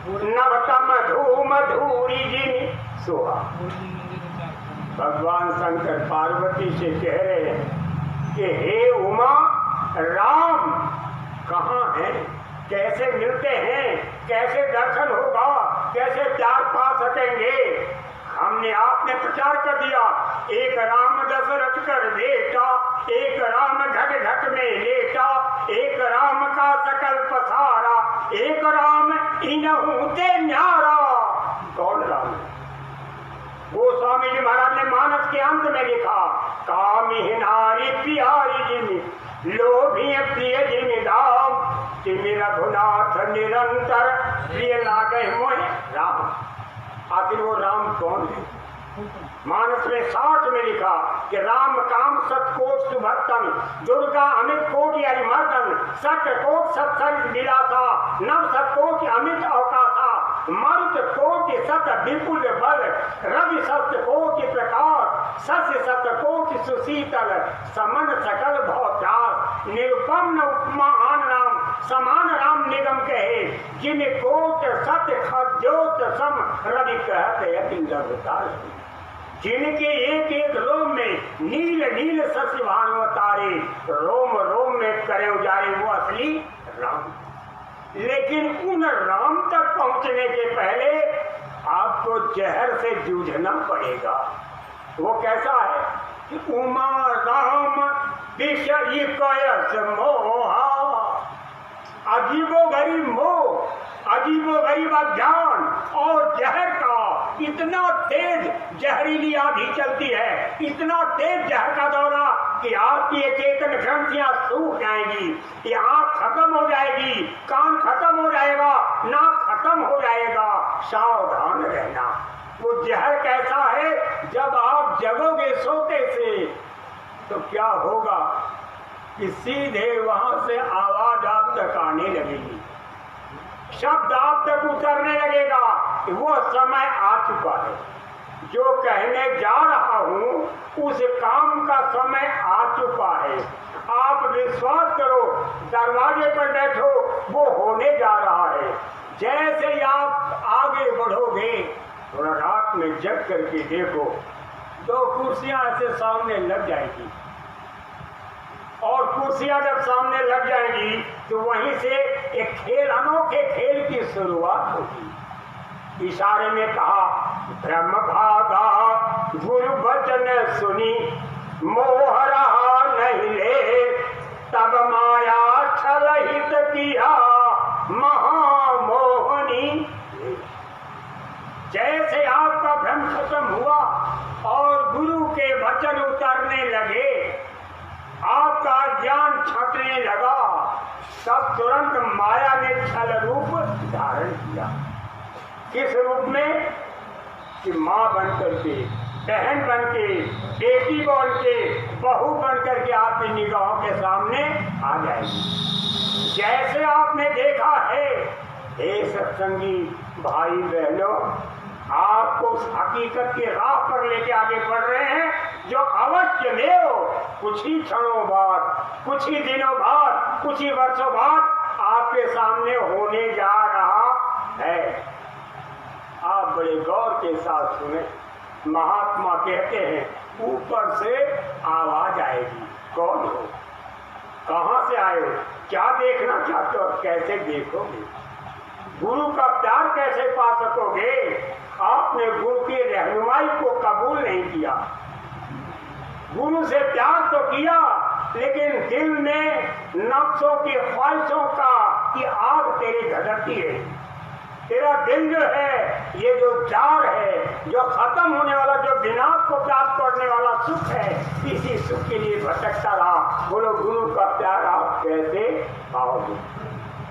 नवतम धूम धूरी जिन सोहा। भगवान शंकर पार्वती से कह रहे हैं कि हे उमा, राम कहाँ है? कैसे मिलते हैं? कैसे दर्शन होगा? कैसे प्यार पा सकेंगे? हमने आपने प्रचार कर दिया, एक राम दशरथ कर बेटा, एक राम घट घट में लेटा, एक राम का सकल पसारा, एक राम इनहू ते न्यारा। कौन राम? वो स्वामी जी महाराज ने मानस के अंत में लिखा, कामी नारी प्यारी जिन लोभी प्रिय जिन दाम तिमि रघुनाथ निरंतर प्रिय लागे मोहे राम। आखिर वो राम कौन है? मानस में 60 में लिखा कि राम काम सतकोट सुभक्तन दुर्गा अमित कोटि अरिमर्दन सत्य कोट सत्सर विलासा नव सतकोटि अमित अवकाशा मरुत कोटि सत विपुल बल रवि सत्य कोटि प्रकाश सस्य सत्य कोटि सुशीतल समन सकल भवत्रास निरुपम न उपमा आन राम समान राम निगम कहे जिन कोट सत्य खद्योत सम रवि कहते अतिंदर। जिनके एक एक रोम में नील नील शशि भानु तारे रोम रोम में करे उजारे, वो असली राम। लेकिन उन राम तक पहुंचने के पहले आपको जहर से जूझना पड़ेगा। वो कैसा है कि उमा राम विषय कयस मोहा, अजीबो गरीब मोह, अजीबो गरीब अज्ञान और जहर का इतना तेज जहरीली आंधी चलती है, इतना तेज जहर का दौरा कि आपकी ये चेतन ग्रंथियां सूख जाएंगी, ये आंख खत्म हो जाएगी, कान खत्म हो जाएगा, नाक खत्म हो जाएगा। सावधान रहना। वो जहर कैसा है? जब आप जगोगे सोते से तो क्या होगा कि सीधे वहां से आवाज आप तक आने लगेगी। शब्द आप तक उतरने लगेगा कि वो समय आ चुका है। जो कहने जा रहा हूं उस काम का समय आ चुका है। आप विश्वास करो, दरवाजे पर बैठो, वो होने जा रहा है। जैसे ही आप आगे बढ़ोगे, थोड़ा रात में जग करके देखो, 2 कुर्सियां ऐसे सामने लग जाएगी, और कुर्सियां जब सामने लग जाएंगी तो वहीं से एक खेल, अनोखे खेल की शुरुआत होगी। इशारे में कहा, ब्रह्म भागा गुरु वचन सुनी, मोह रहा नहीं ले, तब माया छल हित किया महामोहनी। जैसे आपका भ्रम खत्म हुआ और गुरु के वचन उतरने लगे, आपका ज्ञान छटने लगा, तब तुरंत माया ने छल रूप धारण किया। किस रूप में? कि माँ बन करके, बहन बन के, बेटी बन के, बहू बन करके आपकी निगाहों के सामने आ जाएगी। जैसे आपने देखा है, हे सत्संगी भाई बहनों, आपको उस हकीकत की राह पर लेके आगे बढ़ रहे हैं, जो अवश्य में हो कुछ ही क्षणों बाद, कुछ ही दिनों बाद, कुछ ही वर्षों बाद आपके सामने होने जा रहा है। आप बड़े गौर के साथ सुने। महात्मा कहते हैं, ऊपर से आवाज आएगी। कौन हो, कहां से आए हो, क्या देखना चाहते हो, कैसे देखोगे, गुरु का प्यार कैसे पा सकोगे? आपने गुरु की रहनुमाई को कबूल नहीं किया। गुरु से प्यार तो किया, लेकिन दिल में नफ्सों की ख्वाहिशों का की आग तेरी धधकती है। तेरा दिल जो है, ये जो जार है, जो खत्म होने वाला, जो विनाश को प्राप्त करने वाला सुख है, इसी सुख के लिए भटकता रहा। बोलो, गुरु का प्यार आप कैसे पाओगे?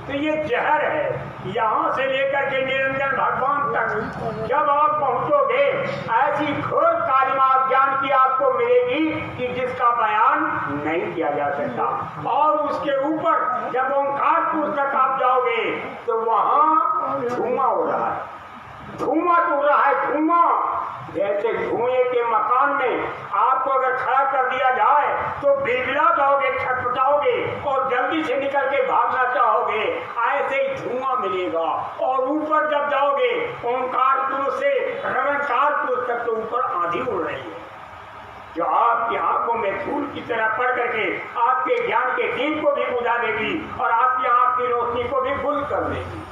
तो ये जहर है। यहाँ से लेकर के निरंजन भगवान तक जब आप पहुंचोगे, ऐसी घोर कालिमा ज्ञान की आपको मिलेगी कि जिसका बयान नहीं किया जा सकता। और उसके ऊपर जब ओंकारपुर तक आप जाओगे तो वहां धुआं हो रहा है, धुआं उड़ रहा है, धुआं। जैसे धुएं के मकान में आपको अगर खड़ा कर दिया जाए तो बिलबिला जाओगे, छटपटाओगे और जल्दी से निकल के भागना चाहोगे। ऐसे ही धुआं मिलेगा। और ऊपर जब जाओगे, ओंकारपुर से रवनकारपुर तक तो ऊपर आंधी उड़ रही है, जो आपकी आंखों में धूल की तरह पड़ करके आपके ज्ञान के दीप को भी बुझा देगी और आपकी आंख की रोशनी को भी गुल कर देगी।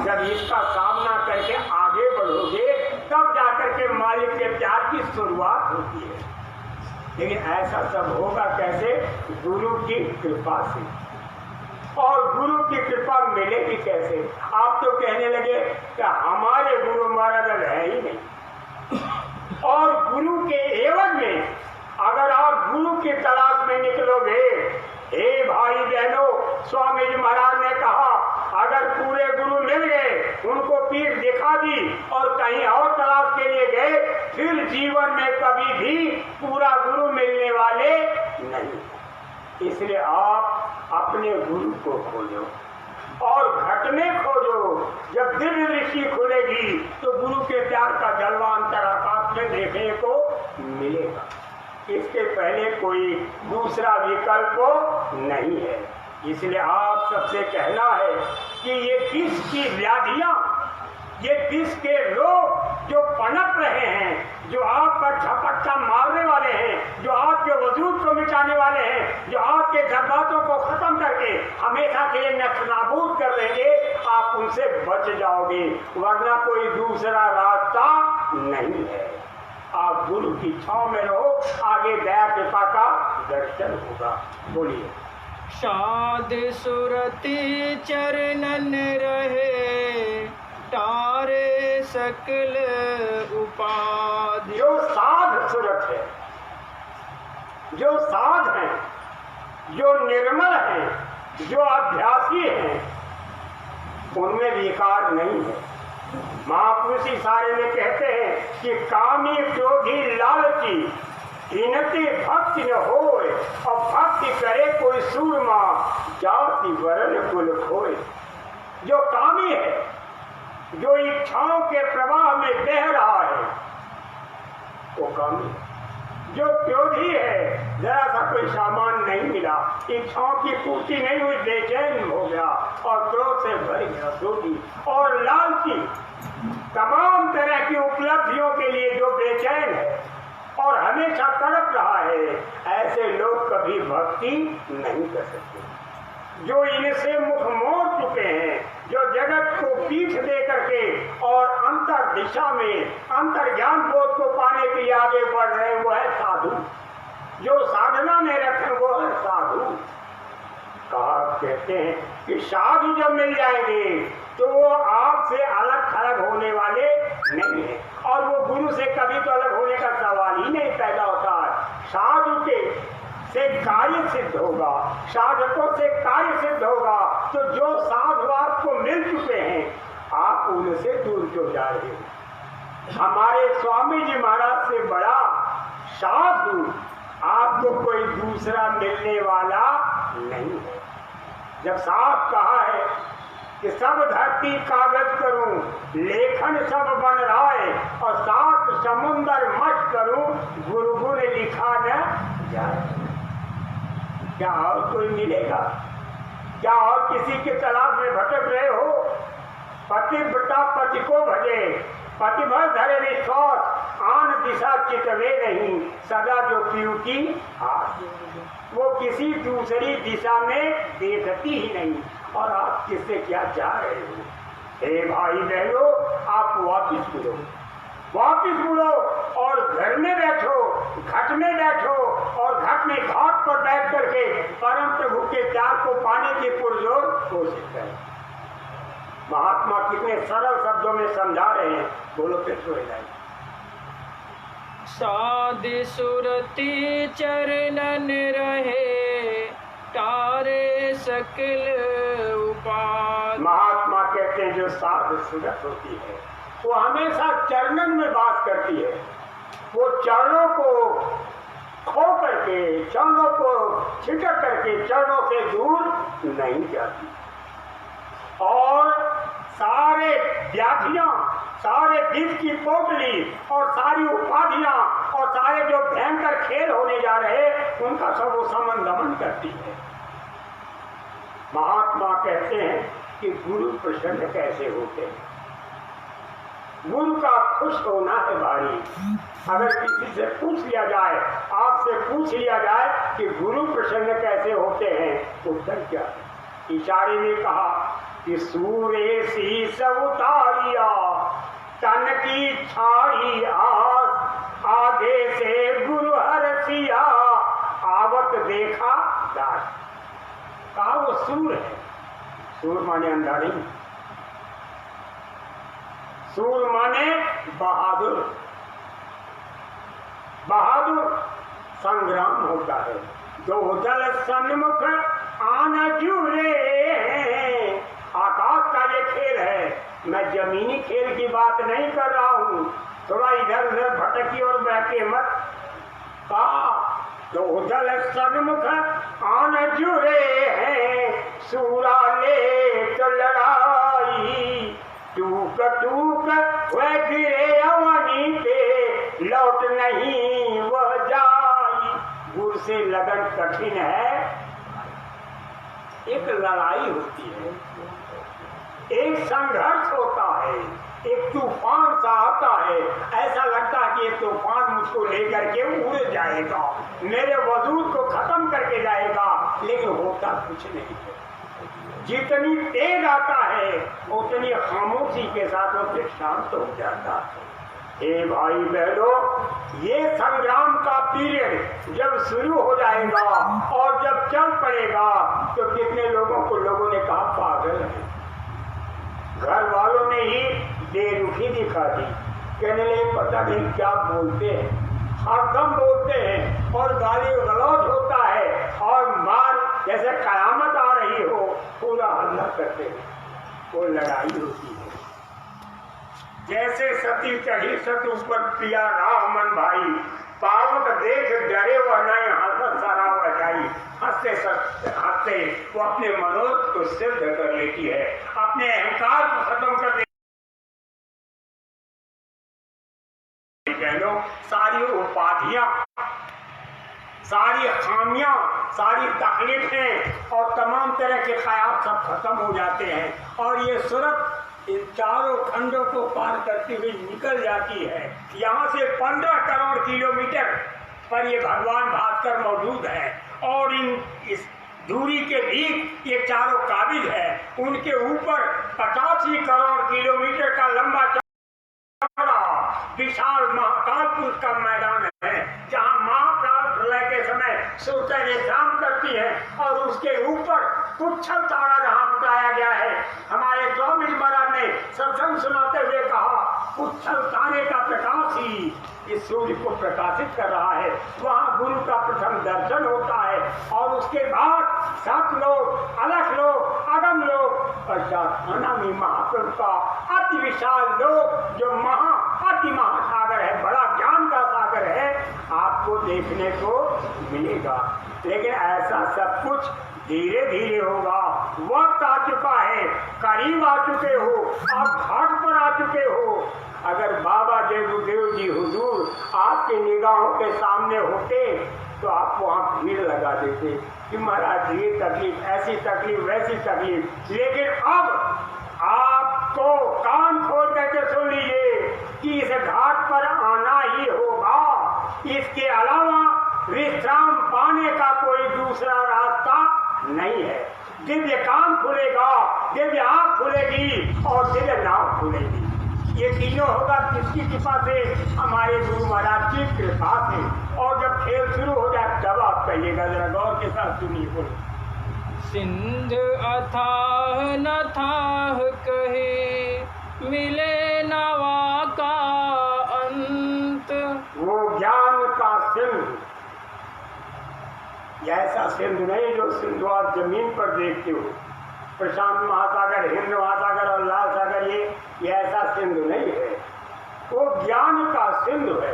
जब इसका सामना करके आगे बढ़ोगे, तब जाकर के मालिक के प्यार की शुरुआत होती है। लेकिन ऐसा सब होगा कैसे? गुरु की कृपा से। और गुरु की कृपा मिलेगी कैसे? आप तो कहने लगे कि हमारे गुरु महाराज है ही नहीं। और गुरु के एवज में अगर आप गुरु की तलाश में निकलोगे, हे भाई बहनों, स्वामी जी महाराज ने कहा, अगर पूरे गुरु मिल गए, उनको पीठ दिखा दी और कहीं और तलाश के लिए गए, फिर जीवन में कभी भी पूरा गुरु मिलने वाले नहीं। इसलिए आप अपने गुरु को खोजो और घटने खोजो। जब दिव्य दृष्टि खुलेगी तो गुरु के प्यार का जलवा अंतराकाश में देखने को मिलेगा। इसके पहले कोई दूसरा विकल्प नहीं है। इसलिए आप सबसे कहना है कि ये विष की व्याधियां, ये विष के रोग जो पनप रहे हैं, जो आप पर झपट्टा मारने वाले हैं, जो आपके वजूद को मिटाने वाले हैं, जो आपके जज्बातों को खत्म करके हमेशा के लिए नष्ट-नाबूद कर देंगे, आप उनसे बच जाओगे, वरना कोई दूसरा रास्ता नहीं है। आप गुरु की छांव में रहो, आगे दया कृपा का दर्शन होगा। बोलिए। साध सुरति चरणन रहे, तारे सकल उपाधि। जो साध सुरत है, जो साध है, जो निर्मल है, जो अभ्यासी है, उनमें विकार नहीं है। महापुरुष इशारे में कहते हैं कि कामी क्रोधी लालची इनके भक्ति न होए, और भक्ति करे कोई सूरमा, जाति वरण कुल खोए। जो कामी है, जो इच्छाओं के प्रवाह में बह रहा है, वो कामी है। जो क्रोधी है, जरा सा कोई सामान नहीं मिला, इच्छाओं की पूर्ति नहीं हुई, बेचैन हो गया और क्रोध से भर गया क्रोधी। और लालची, तमाम तरह की उपलब्धियों के लिए जो बेचैन है और हमेशा तड़प रहा है, ऐसे लोग कभी भक्ति नहीं कर सकते। जो इनसे मुख मोड़ चुके हैं, जो जगत को पीठ दे करके और अंतर दिशा में अंतर ज्ञान बोध को पाने के लिए आगे बढ़ रहे हैं, वो है साधु। जो साधना में रखे वो है साधु। कहा कहते हैं कि साधु जब मिल जाएंगे तो वो आपसे अलग थलग होने वाले नहीं है, और वो गुरु से कभी तो अलग होने का सवाल ही नहीं पैदा होता है। साधु के से कार्य सिद्ध होगा, साधकों से कार्य सिद्ध होगा। तो जो साधु आपको मिल चुके हैं, आप उनसे दूर क्यों जा रहे हो? हमारे स्वामी जी महाराज से बड़ा साधु आपको कोई दूसरा मिलने वाला नहीं है। जब साफ कहा है कि सब धरती कागज करूं, लेखन सब बन रहा है, और सात समुंदर मत करूं, गुरु ने लिखा न जाए। क्या और कोई मिलेगा? क्या और किसी के तलाश में भटक रहे हो? पतिव्रता पति को भजे, पतिभर धरे विश्वास, आन दिशा चितवे नहीं, सदा जो पीयू की आस। वो किसी दूसरी दिशा में देखती ही नहीं, और आप किससे क्या चाह रहे हो? हे भाई बहनों, आप वापिस मुड़ो, वापिस मुड़ो और घर में बैठो, घट में बैठो, और घट में घाट पर बैठ करके परम प्रभु के प्यार को पाने की पुरजोर कोशिश करें। महात्मा कितने सरल शब्दों में समझा रहे हैं, बोलो फिर सोए जाए। साधि सुरति चरणन रहे, तारे सकल उपाय। महात्मा कहते हैं जो साधु सूरत होती है वो हमेशा चरणन में वास करती है। वो चरणों को खो करके, चरणों को छिटक करके चरणों से दूर नहीं जाती। और सारे व्याधियां, सारे बीज की पोटली और सारी उपाधियां और सारे जो भयंकर खेल होने जा रहे उनका सब वो समन दमन करती है। महात्मा कहते हैं कि गुरु प्रसन्न कैसे होते हैं। गुरु का खुश होना है भारी। अगर किसी से पूछ लिया जाए, आपसे पूछ लिया जाए कि गुरु प्रसन्न कैसे होते हैं, उत्तर क्या है? इशारे ने कहा कि सूर्य शीस उतारिया, तन की छाई आस, आगे से गुरु हरसिया, आवत देखा दास। कहा वो सूर है। सूर माने अंधा नहीं, सूर माने बहादुर। बहादुर संग्राम होता है। जो जल सन्मुख आन जुरे, आकाश का ये खेल है। मैं जमीनी खेल की बात नहीं कर रहा हूँ, थोड़ा इधर उधर भटकी और बहके मत। कहा जो जल सन्मुख आन जुरे हैं, सूरा ले तो लड़ाई, टूक टूक वह गिरे अवनी पे, लौट नहीं वह जाई। गुरु से लगन कठिन है। एक लड़ाई होती है, एक संघर्ष होता है, एक तूफान सा आता है। ऐसा लगता है कि ये तूफान मुझको लेकर के उड़ जाएगा, मेरे वजूद को खत्म करके जाएगा, लेकिन होता कुछ नहीं है। जितनी तेज आता है उतनी खामोशी के साथ वो फिर शांत हो जाता है। हे भाई बहनों, ये संग्राम का पीरियड जब शुरू हो जाएगा और जब चल पड़ेगा तो कितने लोगों को लोगों ने कहा पागल है। घर वालों ने ही बेरुखी दिखा दी, कहने लगे पता नहीं क्या बोलते हैं, हरदम बोलते हैं और गाली गलौज होता है और मार जैसे कयामत आ रही हो पूरा हल्ला करते हैं। वो लड़ाई होती है। जैसे सती चढ़ी सत ऊपर पिया रामन भाई, पावक देख डरे वह नहीं हंसत सरा बजाई। हंसते हंसते वो अपने मनोरथ को सिद्ध कर लेती है, अपने अहंकार को खत्म कर देती है। बहनों, सारी उपाधियां, सारी खामियां, सारी तकलीफें और तमाम तरह के ख्याल सब खत्म हो जाते हैं और ये सूरत इन चारों खंडों को पार करती हुई निकल जाती है। यहाँ से 15 करोड़ किलोमीटर पर ये भगवान भास्कर मौजूद है और इस दूरी के बीच ये चारों काबिज है। उनके ऊपर 85 करोड़ किलोमीटर का लंबा चौड़ा विशाल महाकालपुर का मैदान है, जहाँ महाकाल प्रलय के समय सूर्य शाम करती है और उसके ऊपर पुच्छल तारा जहाँ बताया गया है। हमारे स्वामी महाराज ने सत्संग सुनाते हुए कहा, पुच्छल तारे का प्रकाश ही इस सूर्य को प्रकाशित कर रहा है। वहाँ गुरु का प्रथम दर्शन होता है और उसके बाद सतलोक, अलख लोक, अगम लोक पश्चात अनामी महाप्रभु का अति विशाल लोक जो अति महासागर है, बड़ा ज्ञान का सागर है, आपको देखने को मिलेगा। लेकिन ऐसा सब कुछ धीरे धीरे होगा। वक्त आ चुका है, करीब आ चुके हो, आप घाट पर आ चुके हो। अगर बाबा जयगुरुदेव जी हुजूर आपकी निगाहों के सामने होते तो आप वहाँ भीड़ लगा देते कि महाराज ये तकलीफ, ऐसी तकलीफ, वैसी तकलीफ। लेकिन अब आपको कान खोल करके सुन लीजिए कि इस घाट पर आना ही होगा। इसके अलावा विश्राम पाने का कोई दूसरा रास्ता नहीं है। दिव्य कान खुलेगा, दिव्य आँख खुलेगी और दिव्य नाव खुलेगी। ये तीनों होगा किसकी कृपा से? हमारे गुरु महाराज की कृपा से। और जब खेल शुरू हो जाए तब आप कहिएगा, जरा गौर के साथ सुनिए। बोलो। सिंध अथाह न थाह कहे, मिले नवा का अंत। वो ज्ञान का सिंधु, ऐसा सिंधु नहीं जो सिंधु आप जमीन पर देखते हो। प्रशांत महासागर, हिंद महासागर और लाल सागर, ये ऐसा सिंधु नहीं है। वो ज्ञान का सिंधु है।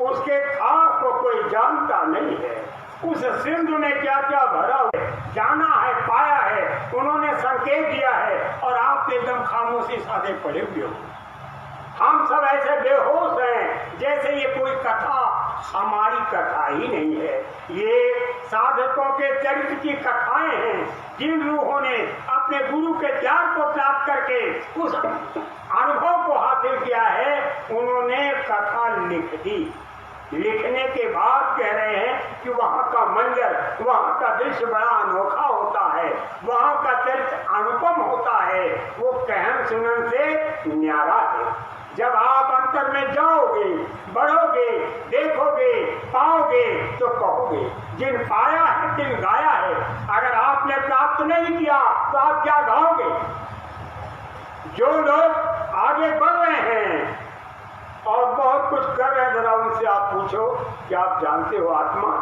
उसके खाक को कोई जानता नहीं है। उस सिंधु में क्या क्या भरा हुआ है, जाना है, पाया है, उन्होंने संकेत दिया है और आप एकदम खामोशी साधे पड़े हुए हो। हम सब ऐसे बेहोश हैं जैसे ये कोई कथा हमारी कथा ही नहीं है। ये साधकों के चरित्र की कथाएं हैं। जिन रूहों ने अपने गुरु के ज्ञान को प्राप्त करके उस अनुभव को हासिल किया है, उन्होंने कथा लिख दी। लिखने के बाद कह रहे हैं कि वहाँ का मंजर, वहाँ का दृश्य बड़ा अनोखा होता है, वहाँ का चरित्र अनुपम होता है। वो कहन सुनन से न्यारा है। जब आप अंतर में जाओगे, बढ़ोगे, देखोगे, पाओगे तो कहोगे, जिन पाया है तिन गाया है। अगर आपने प्राप्त नहीं किया तो आप क्या गाओगे? जो लोग आगे बढ़ रहे हैं और बहुत कुछ कर रहे हैं, जरा उनसे आप पूछो कि आप जानते हो आत्मा?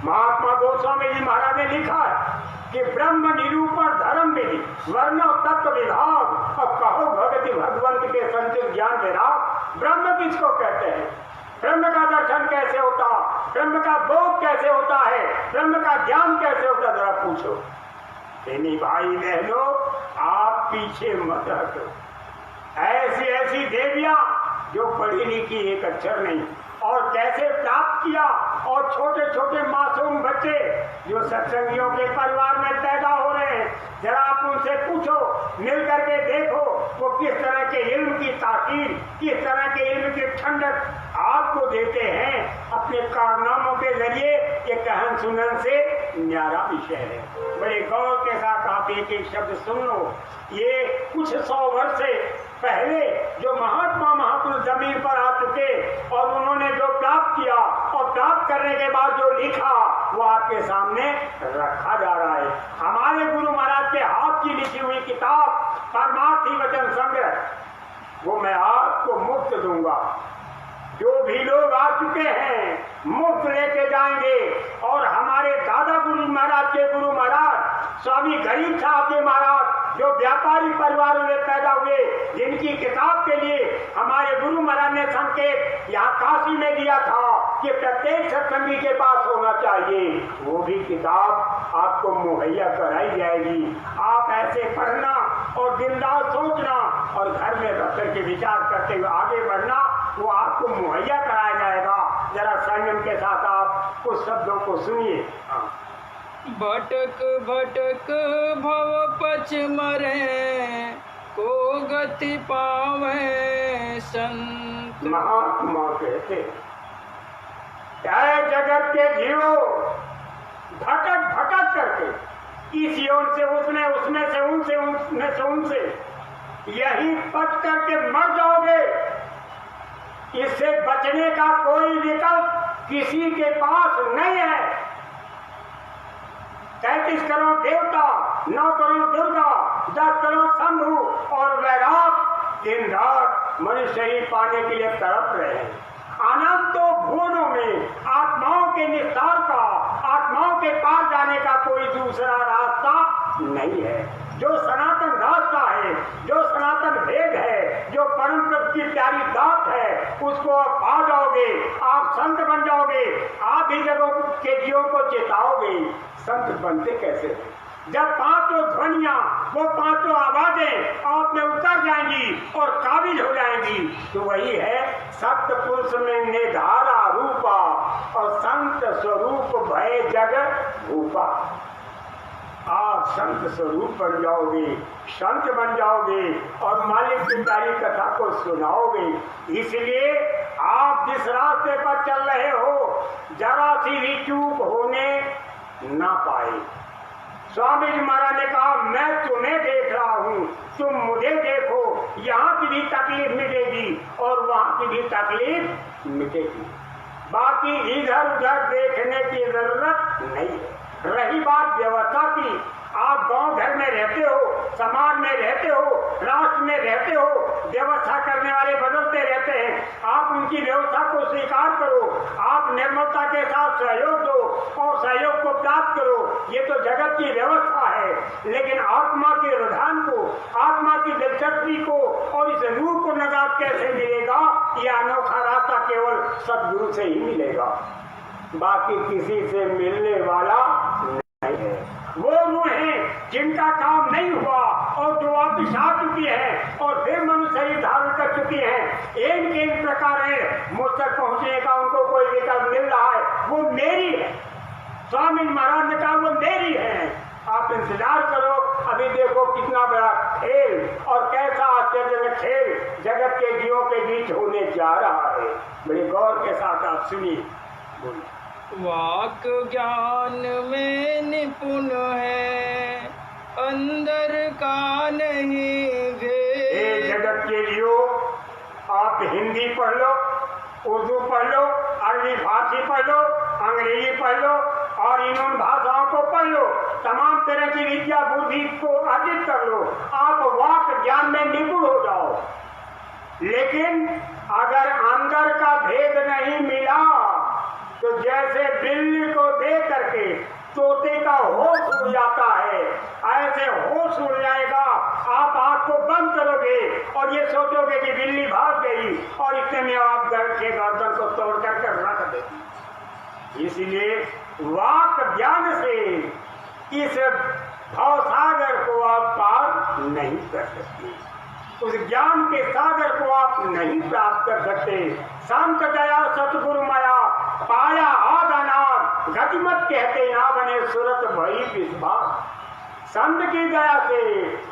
महात्मा गोस्वामी जी महाराज ने लिखा है कि ब्रह्म निरूपण धर्म विधि वर्ण तत्व विभाग और कहो भगति भगवंत के संचित ज्ञान विराग। ब्रह्म किसको कहते हैं? ब्रह्म का दर्शन कैसे होता, ब्रह्म का बोध कैसे होता है, ब्रह्म का ज्ञान कैसे होता, जरा पूछो। नहीं भाई बहनों, आप पीछे मत हटो। ऐसी ऐसी देवियां जो पढ़ी लिखी एक अक्षर नहीं, और कैसे प्राप्त किया, और छोटे छोटे मासूम बच्चे जो सत्संगियों के परिवार में पैदा हो रहे हैं, जरा आप उनसे पूछो, मिल करके देखो वो किस तरह के इल्म की ताकीर, किस तरह के इल्म की ठंडक आपको देते हैं अपने कारनामों के जरिए। ये कहन सुनन से न्यारा विषय है। बड़े गौर के साथ आप एक एक शब्द सुन लो। ये कुछ 100 वर्ष से पहले जो महात्मा महापुरुष जमीन पर आ चुके और उन्होंने जो प्राप्त किया और प्राप्त करने के बाद जो लिखा, वो आपके सामने रखा जा रहा है। हमारे गुरु महाराज के हाथ की लिखी हुई किताब परमार्थी वचन संग्रह, वो मैं आपको मुफ्त दूंगा। जो भी लोग आ चुके हैं मुफ्त लेके जाएंगे। और हमारे दादा गुरु महाराज के गुरु महाराज स्वामी गरीब साहब के महाराज जो व्यापारी परिवार में पैदा हुए, जिनकी किताब के लिए हमारे गुरु महाराज ने संकेत यहाँ काशी में दिया था कि प्रत्येक सत्संगी के पास होना चाहिए, वो भी किताब आपको मुहैया कराई जाएगी। आप ऐसे पढ़ना और दिन रात सोचना और घर में रख करके विचार करते हुए आगे बढ़ना, वो आपको मुहैया कराया जाएगा। जरा संयम के साथ आप कुछ शब्दों को सुनिए। भटक भटक भव पछ मरे, को गति पावे संत। महात्मा कहते चाहे जगत के जीवो भटक भटक करके इस यौन से उसमें, उसमें से उनसे, उसमें से उनसे यही पट करके मर जाओगे। इससे बचने का कोई विकल्प किसी के पास नहीं है। 33 करोड़ देवता, 9 करोड़ दुर्गा, 10 करोड़ शंभु और वैराग दिन रात मनुष्य शरीर पाने के लिए तड़प रहे हैं। अनंतों भुवनों में आत्माओं के निस्तार का, आत्माओं के पार जाने का कोई दूसरा रास्ता नहीं है। जो सनातन रास्ता है, जो सनातन भेद है, जो परम प्रभु की प्यारी दात है, उसको आप पा जाओगे। आप संत बन जाओगे। आप ही जगहों के जीवों को चेताओगे। संत बनते कैसे हैं? जब पांचों ध्वनियां, वो पांचों आवाजें आप में उतर जाएंगी और काबिज हो जाएंगी, तो वही है सत्य पुरुष में निधारा रूपा और संत स्वरूप भय जगत भूपा। आप संत स्वरूप बन जाओगे, संत बन जाओगे और मालिक की प्यारी कथा को सुनाओगे। इसलिए आप जिस रास्ते पर चल रहे हो, जरा सी भी चूक होने ना पाए। स्वामी जी महाराज ने कहा, मैं तुम्हें देख रहा हूँ, तुम मुझे देखो। यहाँ की भी तकलीफ मिटेगी और वहाँ की भी तकलीफ मिटेगी। बाकी इधर उधर देखने की जरूरत नहीं है। रही बात व्यवस्था की, आप गांव घर में रहते हो, समाज में रहते हो, राष्ट्र में रहते हो, व्यवस्था करने वाले बदलते रहते हैं। आप उनकी व्यवस्था को स्वीकार करो, आप निर्मलता के साथ सहयोग दो और सहयोग को प्राप्त करो। ये तो जगत की व्यवस्था है, लेकिन आत्मा के रुझान को, आत्मा की दिलचस्पी को और इस रूह को नजात कैसे मिलेगा? ये अनोखा रास्ता केवल सदगुरु से ही मिलेगा, बाकी किसी से मिलने वाला नहीं है। वो रूह है जिनका काम नहीं हुआ और जो वापिस आ चुकी है और फिर मनुष्य शरीर धारण कर चुकी है। एक प्रकार है मुझ तक पहुंचने का उनको कोई विकल्प मिल रहा है, वो मेरी है। स्वामी महाराज ने कहा वो मेरी है। आप इंतजार करो, अभी देखो कितना बड़ा खेल और कैसा आश्चर्यजनक खेल जगत के जीवों के बीच होने जा रहा है। बड़े गौर के साथ आप सुनिए। वाक ज्ञान में निपुण है, अंदर का नहीं भेद। जगत के जीवो, आप हिंदी पढ़ लो, उर्दू पढ़ लो, अरबी फारसी पढ़ लो, अंग्रेजी पढ़ लो और इन उन भाषाओं को पढ़ लो, तमाम तरह की विद्या बुद्धि को अर्जित कर लो। आप वाक ज्ञान में निपुण हो जाओ। लेकिन अगर अंदर का भेद नहीं मिला तो जैसे बिल्ली को देख करके तोते का होश उड़ जाता है, ऐसे होश उड़ जाएगा। आप आंख को बंद करोगे और ये सोचोगे कि बिल्ली भाग गई और इतने में आप घर के गर्दन को तोड़ कर रख देंगे। इसलिए वाक ज्ञान से इस भवसागर को आप पार नहीं कर सकते। उस ज्ञान के सागर को आप नहीं प्राप्त कर सकते। संत दया सतगुरु माया पाया आद अनार, गतिमत कहते ना बने सूरत भई विस्वास। संत की दया से,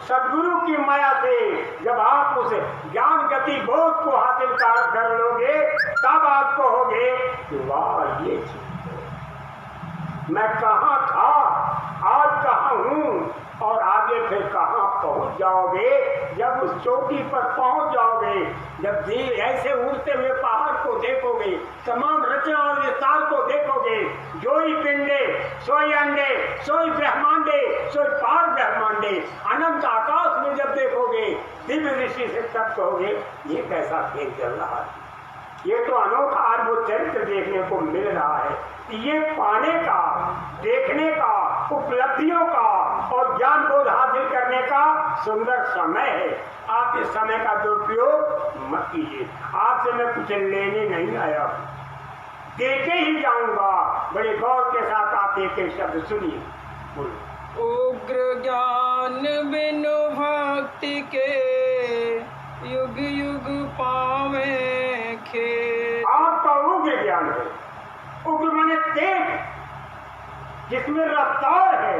सदगुरु की माया से जब आप उस ज्ञान गति बोध को हासिल कर लोगे, तब आप कहोगे कि वाह ये चीज है, मैं कहाँ था, आज कहाँ हूँ और आगे फिर कहाँ पहुँच जाओगे। जब उस चोटी पर पहुँच जाओगे, जब ऐसे उड़ते हुए पहाड़ को देखोगे, तमाम रचना और विस्तार को देखोगे, जोई पिंडे सोई अंडे, सोई ब्रह्मांडे, सोई पार ब्रह्मांडे, अनंत आकाश में जब देखोगे, दिव्य दृष्टि से तब कहोगे ये कैसा खेल चल रहा है। ये तो अनोखा अद्भुत चरित्र देखने को मिल रहा है। ये पाने का, देखने का, उपलब्धियों का और ज्ञान बोध हासिल करने का सुंदर समय है। आप इस समय का दुरुपयोग मत कीजिए। आपसे मैं कुछ लेने नहीं आया, देके ही जाऊंगा। बड़े गौर के साथ आप एक एक शब्द सुनिए। बोलो। उग्र ज्ञान बिनु भक्ति के युग युग पावे खेत। आपका उग्र ज्ञान है। उग्र माने तेज, जिसमें रफ्तार है,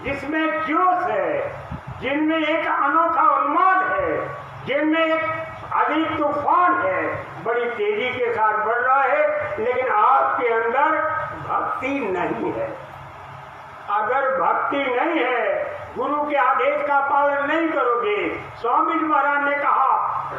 जिसमें जोश है, जिनमें एक अनोखा उन्माद है, जिनमें एक अधिक तूफान है, बड़ी तेजी के साथ बढ़ रहा है, लेकिन आपके अंदर भक्ति नहीं है। अगर भक्ति नहीं है, गुरु के आदेश का पालन नहीं करोगे। स्वामी जी महाराज ने कहा,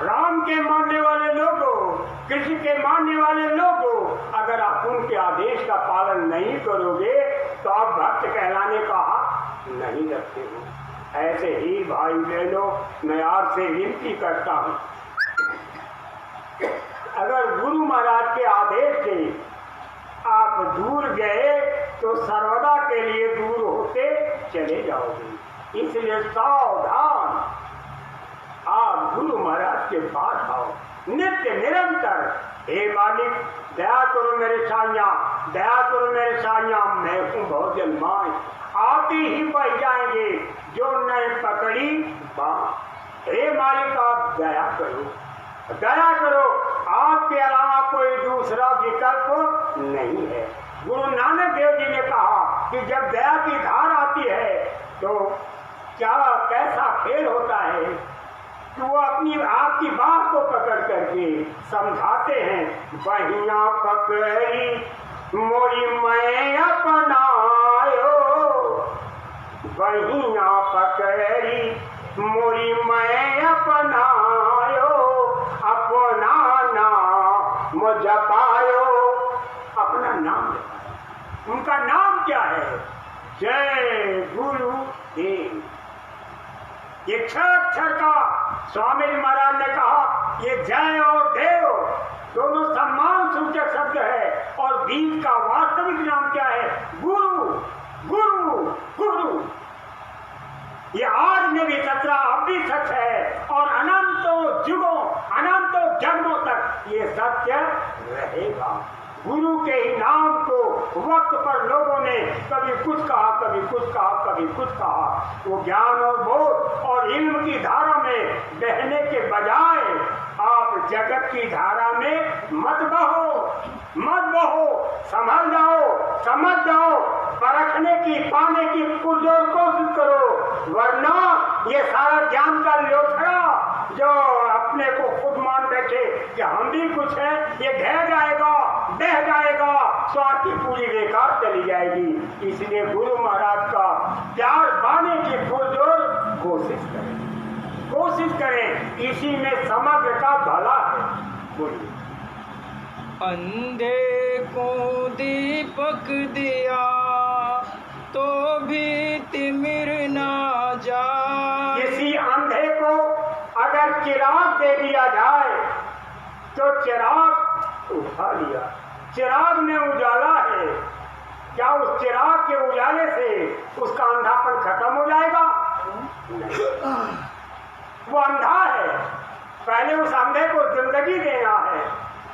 राम के मानने वाले लोगों, कृष्ण के मानने वाले लोगों, अगर आप उनके आदेश का पालन नहीं करोगे तो आप भक्त कहलाने का हक नहीं रखते हो। ऐसे ही भाई बहनों, मैं आपसे विनती करता हूँ, अगर गुरु महाराज के आदेश से आप दूर गए तो सर्वदा के लिए दूर होते चले जाओगे। इसलिए सावधान, आप गुरु महाराज के पास आओ नित्य निरंतर। हे मालिक, दया करो मेरे साइया, दया करो मेरे साइया, मैं हूँ बहुत जन्माए, आते ही बह जाएंगे जो नहीं पकड़ी बात। हे मालिक, आप दया करो, दया करो। आपके अलावा कोई दूसरा विकल्प नहीं है। गुरु नानक देव जी ने कहा कि जब दया की धार आती है तो क्या कैसा खेल होता है कि वो अपनी आपकी बात को पकड़ करके समझाते हैं। बहिया पकड़ी मोरी मैं अपनायो, बहिया पकड़ी मोरी मैं अपनायो, अपना नाम जपायो, अपना नाम जपायो। उनका नाम क्या है? जय गुरु देव। ये अक्षर का स्वामी महाराज ने कहा, ये जय और देव दोनों सम्मान सूचक शब्द है, और बीज का वास्तविक नाम क्या है? गुरु, गुरु, गुरु। ये आज में भी सच रहा, अब भी सच है, और अनंतों युगों, अनंतों जन्मों तक ये सत्य रहेगा। गुरु के ही नाम को वक्त पर लोगों ने कभी कुछ कहा, कभी कुछ कहा, कभी कुछ कहा। वो ज्ञान और बोध और इल्म की धारा में बहने के बजाय आप जगत की धारा में मत बहो, मत बहो। समझ जाओ, समझ जाओ, परखने की, पाने की पुरजोर कोशिश करो, वरना ये सारा ज्ञान का लोथड़ा जो अपने को खुद मान बैठे कि हम भी कुछ है, ये ढह जाएगा, बह जाएगा, स्वार्थ की पूरी बेकार चली जाएगी। इसलिए गुरु महाराज का प्यार पाने की पुरजोर कोशिश करें, कोशिश करें। इसी में समग्र का भला है। बोलिए। अंधे को दीपक दिया तो भी तिमिर ना जाए। किसी अंधे को अगर चिराग दे दिया जाए तो चिराग उठा लिया। चिराग में उजाला है, क्या उस चिराग के उजाले से उसका अंधापन खत्म हो जाएगा? नहीं। वो अंधा है, पहले उस अंधे को जिंदगी देना है।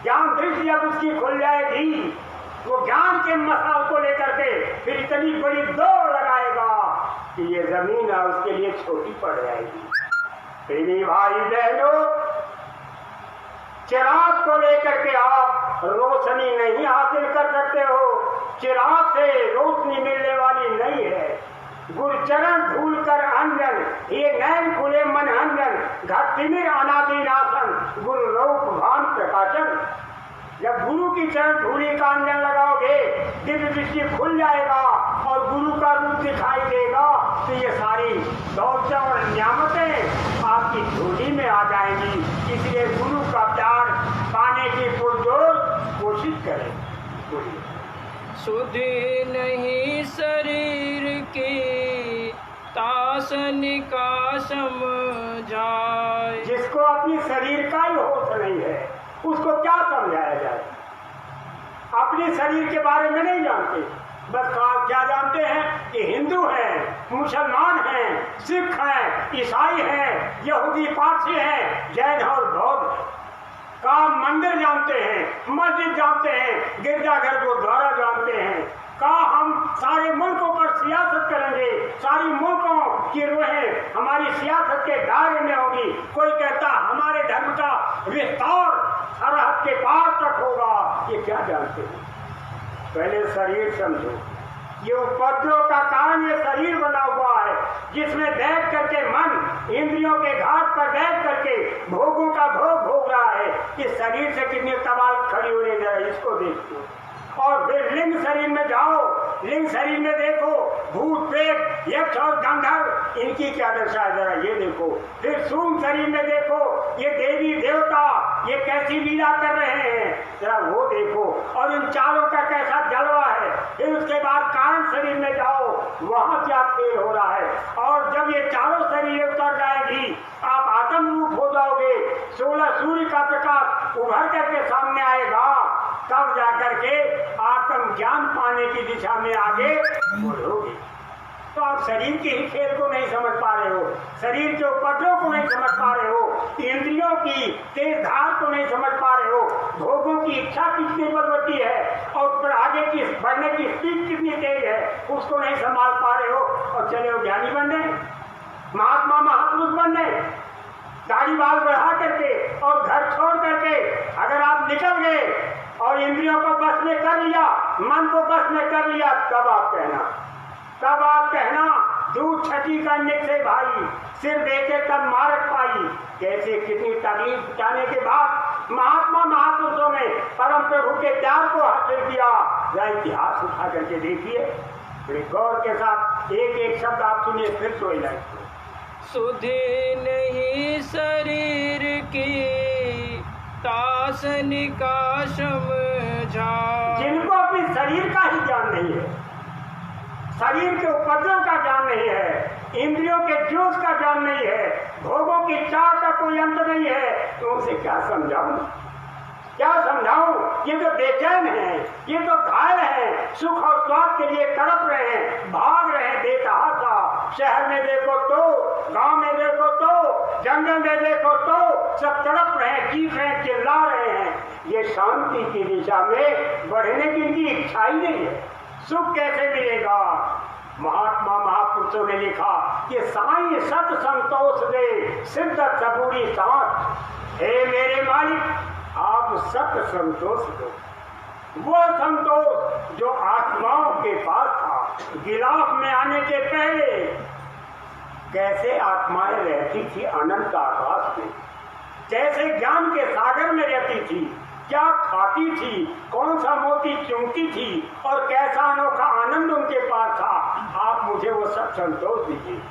ज्ञान दृष्टि जब उसकी खुल जाएगी, वो ज्ञान के मसाल को लेकर के फिर इतनी बड़ी दौड़ लगाएगा कि ये जमीन है उसके लिए छोटी पड़ जाएगी। मेरी भाई बहनों, चिराग को लेकर के आप रोशनी नहीं हासिल कर सकते हो। चिराग से रोशनी मिलने वाली नहीं है। गुरुचरण धूल कर अंजन, ये नैन खुले मन अंजन, घर तिमिर अनादि नाशन, गुरु रूप भान प्रकाशन। जब गुरु की चरण धूली का अंजन लगाओगे, दिव्य दृष्टि खुल जाएगा और गुरु का रूप दिखाई देगा, तो ये सारी दौलतें और नियामतें आपकी झोली में आ जाएंगी। इसलिए गुरु का प्यार पाने की पुरजोर कोशिश करें। बोलिए। सुधि नहीं शरीर की तासन का समझाए। जिसको अपनी शरीर का ही होश नहीं है, उसको क्या समझाया जाए? अपने शरीर के बारे में नहीं जानते, बस क्या जानते हैं कि हिंदू हैं, मुसलमान हैं, सिख हैं, ईसाई हैं, यहूदी, पारसी हैं, जैन और बौद्ध। का मंदिर जानते हैं, मस्जिद जानते हैं, गिरजाघर गुरुद्वारा जानते हैं, का हम सारे मुल्कों पर सियासत करेंगे, सारी मुल्कों की रूहें हमारी सियासत के दायरे में होगी। कोई कहता हमारे धर्म का विस्तार सरहद के पार तक होगा। ये क्या जानते हैं? पहले शरीर समझो। ये उपद्रव का कारण ये शरीर बना हुआ है, जिसमें बैठ करके मन इंद्रियों के घाट पर बैठ करके भोगों का भोग भोग रहा है। इस शरीर से कितनी तबाल खड़ी हो रही है, इसको देखो। और फिर लिंग शरीर में जाओ, लिंग शरीर में देखो भूत प्रेत यक्ष और गंधर्व, इनकी क्या दशा है जरा ये देखो। फिर सूक्ष्म शरीर में देखो ये देवी देवता ये कैसी लीला कर रहे हैं, जरा वो देखो। और इन चारों का कैसा जलवा है। फिर उसके बाद कारण शरीर में जाओ, वहां क्या खेल हो रहा है। और जब ये चारों शरीर उतर जाएगी, आप आत्म रूप हो जाओगे, 16 सूर्य का प्रकाश उभर करके सामने आएगा, तब जाकर के आत्म ज्ञान पाने की दिशा में आगे बढ़ोगे। तो आप शरीर के ही खेल को नहीं समझ पा रहे हो, शरीर के उपद्रव को नहीं समझ पा रहे हो, इंद्रियों की तेज धार को नहीं समझ पा रहे हो, भोगों की इच्छा कितनी बलवती है और फिर आगे की बढ़ने की स्पीड कितनी तेज है, उसको नहीं संभाल पा रहे हो। और चले हो ज्ञानी बनने, महात्मा महापुरुष बनने, दाढ़ी बाल बढ़ा करके और घर छोड़ करके अगर आप निकल गए और इंद्रियों को बस में कर लिया, मन को बस में कर लिया, तब आप कहना दूध छठी करने से भाई, सिर देखे तब मारक पाई। कैसे कितनी तकलीफ उठाने के बाद महात्मा महापुरुषों ने परम प्रभु के प्यार को हासिल किया। जरा इतिहास उठा करके देखिए, बड़े गौर के साथ एक एक शब्द आप सुनिए, फिर सोई लाइए। सुधि नहीं शरीर की तासनिका समझा। जिनको अपने शरीर का ही ज्ञान नहीं है, शरीर के उपद्रव का ज्ञान नहीं है, इंद्रियों के जोश का ज्ञान नहीं है, भोगों की चाह का कोई अंत नहीं है, तो उनसे क्या समझाऊं, क्या समझाऊं? ये तो बेचैन है, ये तो घायल है, सुख और स्वाद के लिए तड़प रहे हैं, भाग रहे हैं बेतहाशा। शहर में देखो तो, गांव में देखो तो, जंगल में देखो तो, सब तड़प रहे हैं, चीख रहे हैं, चिल्ला रहे हैं। ये शांति की दिशा में बढ़ने की इनकी इच्छा ही नहीं है। सुख कैसे मिलेगा? महात्मा महापुरुषों ने लिखा कि साईं सत संतोष दे सिद्धत सबूरी साथ। हे मेरे मालिक आप सत संतोष दो, वो संतोष जो आत्माओं के पास था। गिलाफ में आने के पहले कैसे आत्माएं रहती थी अनंत आकाश में, जैसे ज्ञान के सागर में रहती थी, क्या खाती थी, कौन सा मोती चुनती थी और कैसा अनोखा आनंद उनके पास था। आप मुझे वो सब संतोष दीजिए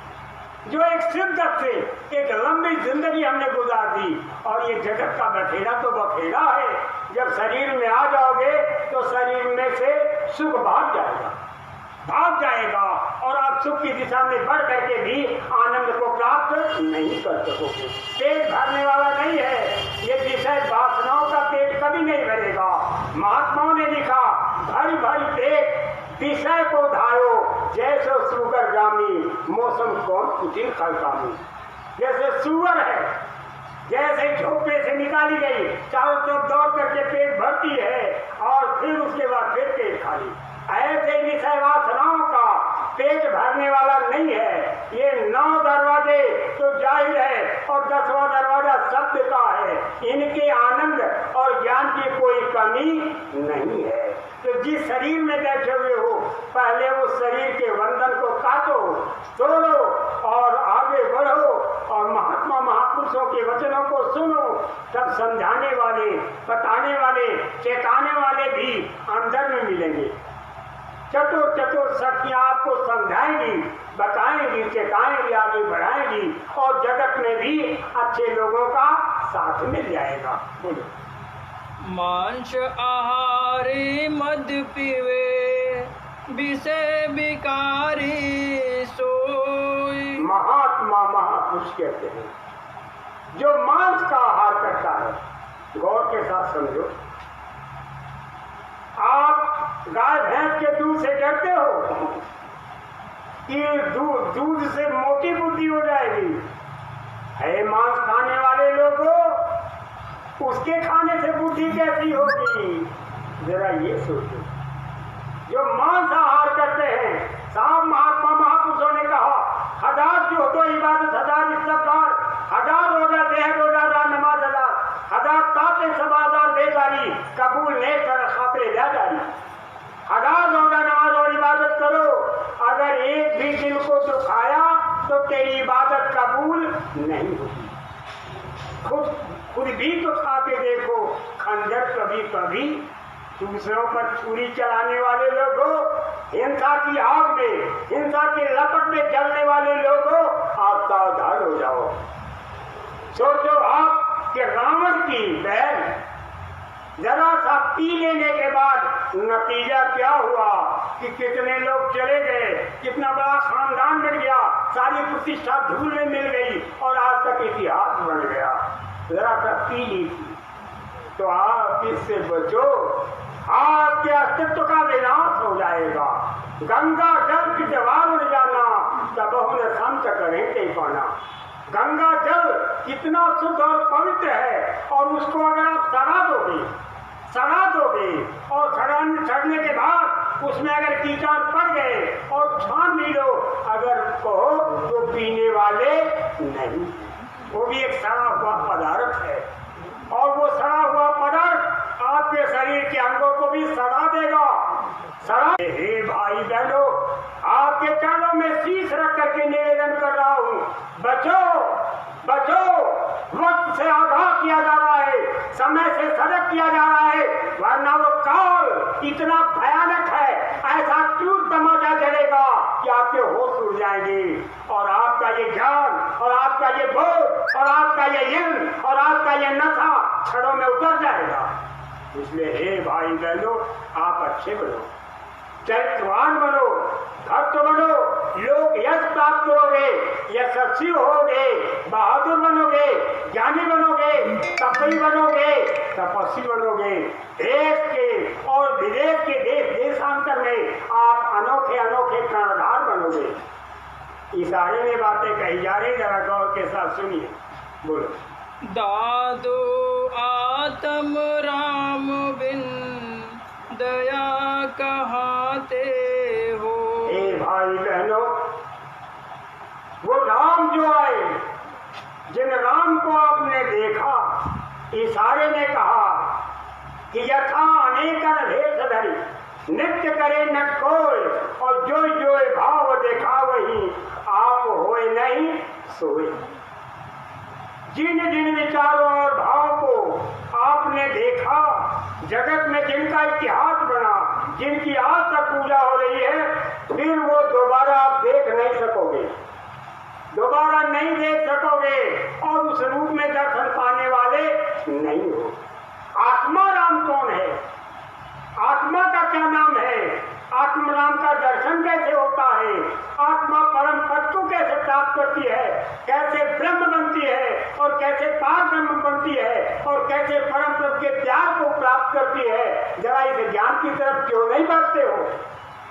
जो एक शिद्दत से एक लंबी जिंदगी हमने गुजार दी। और ये जगत का बखेड़ा तो बखेड़ा है, जब शरीर में आ जाओगे तो शरीर में से सुख भाग जाएगा और आप सुख की दिशा में बढ़ करके भी आनंद को प्राप्त नहीं कर सकोगे। पेट भरने वाला नहीं है ये विषय, वासनाओं का पेट कभी नहीं भरेगा। महात्माओं ने लिखा भरी भरी पेट विषय को धायो, जैसे सुगर गामी मौसम कौन कुटिल खलकामी। जैसे सुअर है, जैसे झोपड़े से निकाली गई, चारों तरफ दौड़ करके पेट भरती है और फिर उसके बाद फिर पेट खाली। ऐसे विषय वासनाओं का पेट भरने वाला नहीं है। ये 9 दरवाजे तो जाहिर है और 10वां दरवाजा सत्य का है। इनके आनंद और ज्ञान की कोई कमी नहीं है। तो जिस शरीर में बैठे हुए हो, पहले उस शरीर के बंधन को काटो, तोड़ो और आगे बढ़ो और महात्मा महापुरुषों के वचनों को सुनो। तब समझाने वाले, बताने वाले, चेताने वाले भी अंदर में मिलेंगे। चतुर शक्तियां आपको समझाएंगी, बताएंगी, चेताएंगी, आगे बढ़ाएंगी और जगत में भी अच्छे लोगों का साथ मिल जाएगा। बोलो। मांस आहारी मद पीवे विषय विकारी सोई। महात्मा महापुरुष कहते हैं जो मांस का आहार करता है, गौर के साथ समझो। आप गाय भैंस के दूध से डरते हो कि दूध से मोटी बुद्धि हो जाएगी। है मांस खाने वाले लोगों, उसके खाने से बुद्धि कैसी होगी? जरा ये सोचो। जो मांसाहार करते हैं, साहब महात्मा महापुरुषों ने कहा 1000 जो तो इबादत, 1000 इस्तगफार, 1000 रोजा देह रोजा नमाज अदा, 1000 ताते सबादार बेजारी कबूल ने कर खाते बेजारी। 1000 रोजा नमाज और इबादत करो, अगर एक भी दिल को दुखाया तो तेरी इबादत कबूल नहीं होगी। खुद भी तो खा के देखो, खंजर कभी कभी दूसरों पर छुरी चलाने वाले लोगों, हिंसा की आग में, हिंसा के लपट में जलने वाले लोगों, आप सावधान हो जाओ। सोचो आप कि रावण की बहन जरा सा पी लेने के बाद नतीजा क्या हुआ कि कितने लोग चले गए, कितना बड़ा खानदान मिल गया, सारी प्रतिष्ठा धूल में मिल गई और आज तक इतिहास बन गया। जरा सा पी ली थी तो आप इससे बचो, आपके अस्तित्व का विनाश हो जाएगा। गंगा जल की जवाब उड़ जाना तब उन्हें संत करें के पाना। गंगा जल कितना शुद्ध और पवित्र है, और उसको अगर आप सड़ा दोगे और सड़ने के बाद उसमें अगर कीटाणु पड़ गए और छान भी लो अगर कहो तो पीने वाले नहीं, वो भी एक सड़ा हुआ पदार्थ है, और वो सड़ा हुआ पदार्थ आपके शरीर के अंगों को भी सड़ा देगा। हे भाई बहनों, आपके चरणों में शीश रख करके निवेदन कर रहा हूँ, बचो, वक्त से आगाह किया जा रहा है, समय से सजग किया जा रहा है, वरना वो काल इतना भयानक है, ऐसा क्रूर तमाचा चलेगा कि आपके होश उड़ जाएंगे, और आपका ये ज्ञान और आपका ये बोध और आपका ये इल्म और आपका ये नशा क्षणों में उतर जाएगा। इसलिए हे भाई बहनों, आप अच्छे बनो, चरित्रवान बनो, भक्त बनो, लोग यश प्राप्त करोगे, यशस्वी होगे, बहादुर बनोगे, ज्ञानी बनोगे, तपस्वी बनोगे, तपस्वी बनोगे। देश के और विदेश के देशांतर में आप अनोखे अनोखे कर्णधार बनोगे। इशारे में बातें कही जा रही, जरा गौर के साथ सुनिए। बोलो। दादो आत्म राम बिन दया कहाते हो। हे भाई बहनों, वो राम जो आए, जिन राम को आपने देखा, इशारे ने कहा कि यथा अनेकन भेष धरि नित्य करे न कोय, और जो भाव देखा वही आप होए नहीं सोए। जिन जिन विचारों और भाव को आपने देखा, जगत में जिनका इतिहास बना, जिनकी आज तक पूजा हो रही है, फिर वो दोबारा आप देख नहीं सकोगे, दोबारा नहीं देख सकोगे, और उस रूप में दर्शन पाने वाले नहीं हो। आत्मा राम कौन है? आत्मा का क्या नाम है? आत्मा राम का दर्शन कैसे होता है? आत्मा परम पद को कैसे प्राप्त करती है? कैसे ब्रह्म बनती है और कैसे पार ब्रह्म बनती है और कैसे परम पद के प्यार को प्राप्त करती है? जरा इस ज्ञान की तरफ क्यों नहीं बढ़ते हो?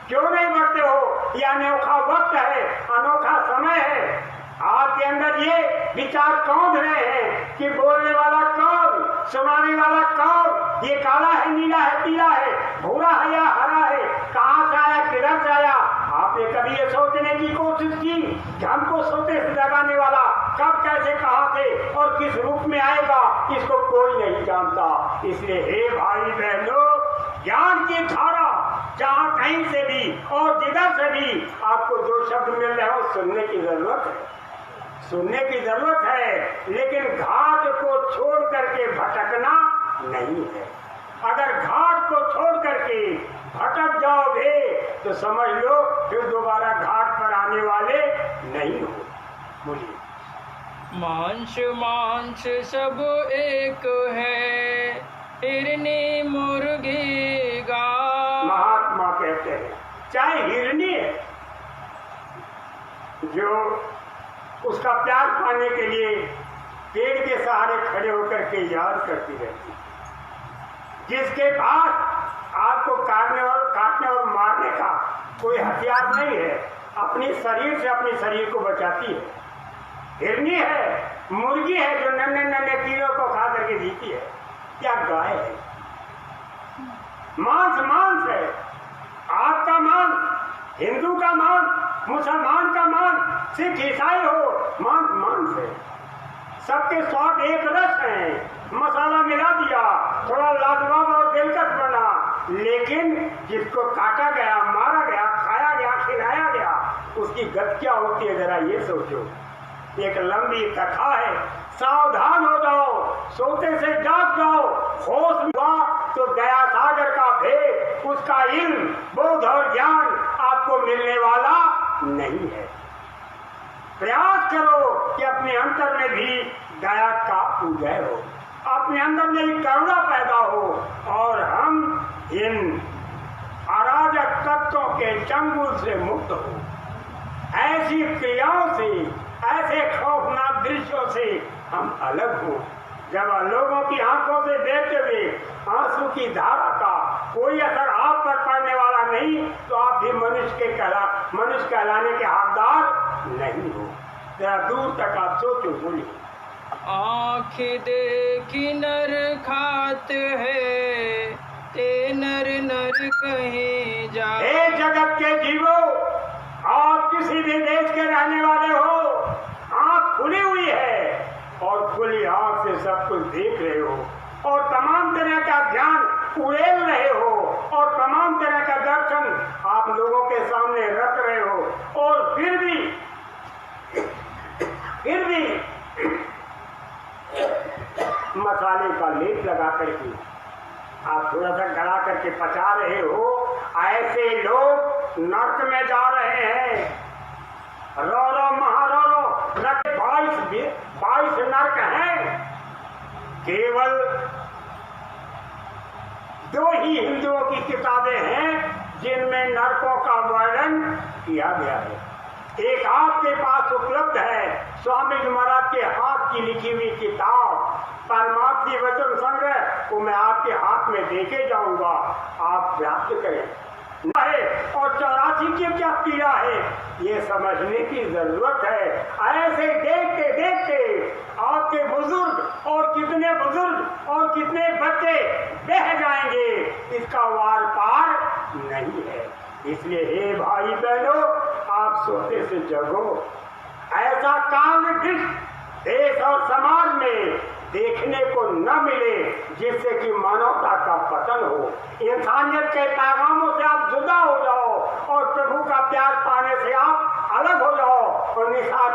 क्यों नहीं बढ़ते हो? यह अनोखा वक्त है, अनोखा समय है। आपके अंदर ये विचार कौन रहे हैं कि बोलने वाला कौन, सुनाने वाला कौन, ये काला है, नीला है, पीला है, भूरा है या हरा है, कहाँ से आया, किधर से आया? आपने कभी ये सोचने की कोशिश की कि हमको सोते से जगाने वाला कब, कैसे, कहाँ से और किस रूप में आएगा? इसको कोई नहीं जानता। इसलिए हे भाई बहनों, ज्ञान की धारा जहाँ कहीं से भी और जिधर से भी आपको जो शब्द मिल रहे हो, सुनने की जरूरत है, सुनने की जरूरत है, लेकिन घाट को छोड़ करके भटकना नहीं है। अगर घाट को छोड़ करके भटक जाओगे तो समझ लो फिर दोबारा घाट पर आने वाले नहीं हो। बोलिए। मांस मांस सब एक है, हिरनी मुर्गी गाय। महात्मा कहते हैं चाहे हिरनी है जो उसका प्यार पाने के लिए पेड़ के सहारे खड़े होकर के याद करती रहती, जिसके पास आपको काटने और मारने का कोई हथियार नहीं है, अपने शरीर से अपने शरीर को बचाती है। हिरनी है, मुर्गी है जो नन्हे नन्हे कीड़ों को खा करके जीती है, क्या गाय है? मांस मांस है, आपका मांस, हिंदू का मांस, मुसलमान का मांस, सिख ईसाई हो, मांस मांस है। सबके स्वाद एक रस है, मसाला मिला दिया, थोड़ा लाजवाब और दिलकश बना, लेकिन जिसको काटा गया, मारा गया, खाया गया, खिलाया गया, उसकी गत क्या होती है जरा ये सोचो। एक लंबी कथा है, सावधान हो जाओ, सोते से जाग जाओ, होश हुआ तो दया सागर का भेद, उसका इल्म, बोध और ज्ञान आपको मिलने वाला नहीं है। प्रयास करो कि अपने अंतर में भी दया का उदय हो, अपने अंदर में भी करुणा पैदा हो, और हम इन अराजक तत्वों के चंगुल से मुक्त हो। ऐसी क्रियाओं से, ऐसे खौफनाक दृश्यों से हम अलग हों। जब लोगों की आंखों से देखते हुए आंसू की धारा का कोई असर आप पर पड़ने वाला नहीं, तो आप भी मनुष्य कहलाने के हकदार नहीं हो। जरा दूर तक आप सोचो, बोलिए। आँख देखी नर खात है, ते नर नर कहे जा। हे जगत के जीवो, आप किसी भी देश के रहने वाले हो, आँख खुली हुई है और खुली आँख से सब कुछ देख रहे हो, और तमाम तरह का ज्ञान उड़ेल रहे हो, और तमाम तरह का दर्शन आप लोगों के सामने रख रहे हो, और फिर भी मसाले का लेप लगा करके आप थोड़ा सा गला करके पचा रहे हो। ऐसे लोग नर्क में जा रहे हैं। रो रो महारो रो, 22 नर्क हैं। केवल 2 ही हिंदुओं की किताबें हैं जिनमें नर्कों का वर्णन किया गया है। एक आपके पास उपलब्ध है, स्वामी जी महाराज के हाथ की लिखी हुई किताब परमार्थी वचन संग्रह, वो मैं आपके हाथ में देके जाऊंगा, आप प्राप्त करें। और 84 की क्या पीड़ा है ये समझने की जरूरत है। ऐसे देखते देखते आपके बुजुर्ग और कितने बच्चे बह जाएंगे, इसका वार पार नहीं है। इसलिए हे भाई बहनों, आप सोते से जगो। ऐसा काल देश और समाज में देखने को न मिले जिससे कि मानवता का पतन हो। इंसानियत के पैगामों से आप जुदा हो जाओ और प्रभु का प्यार पाने से आप अलग हो जाओ और निशाचर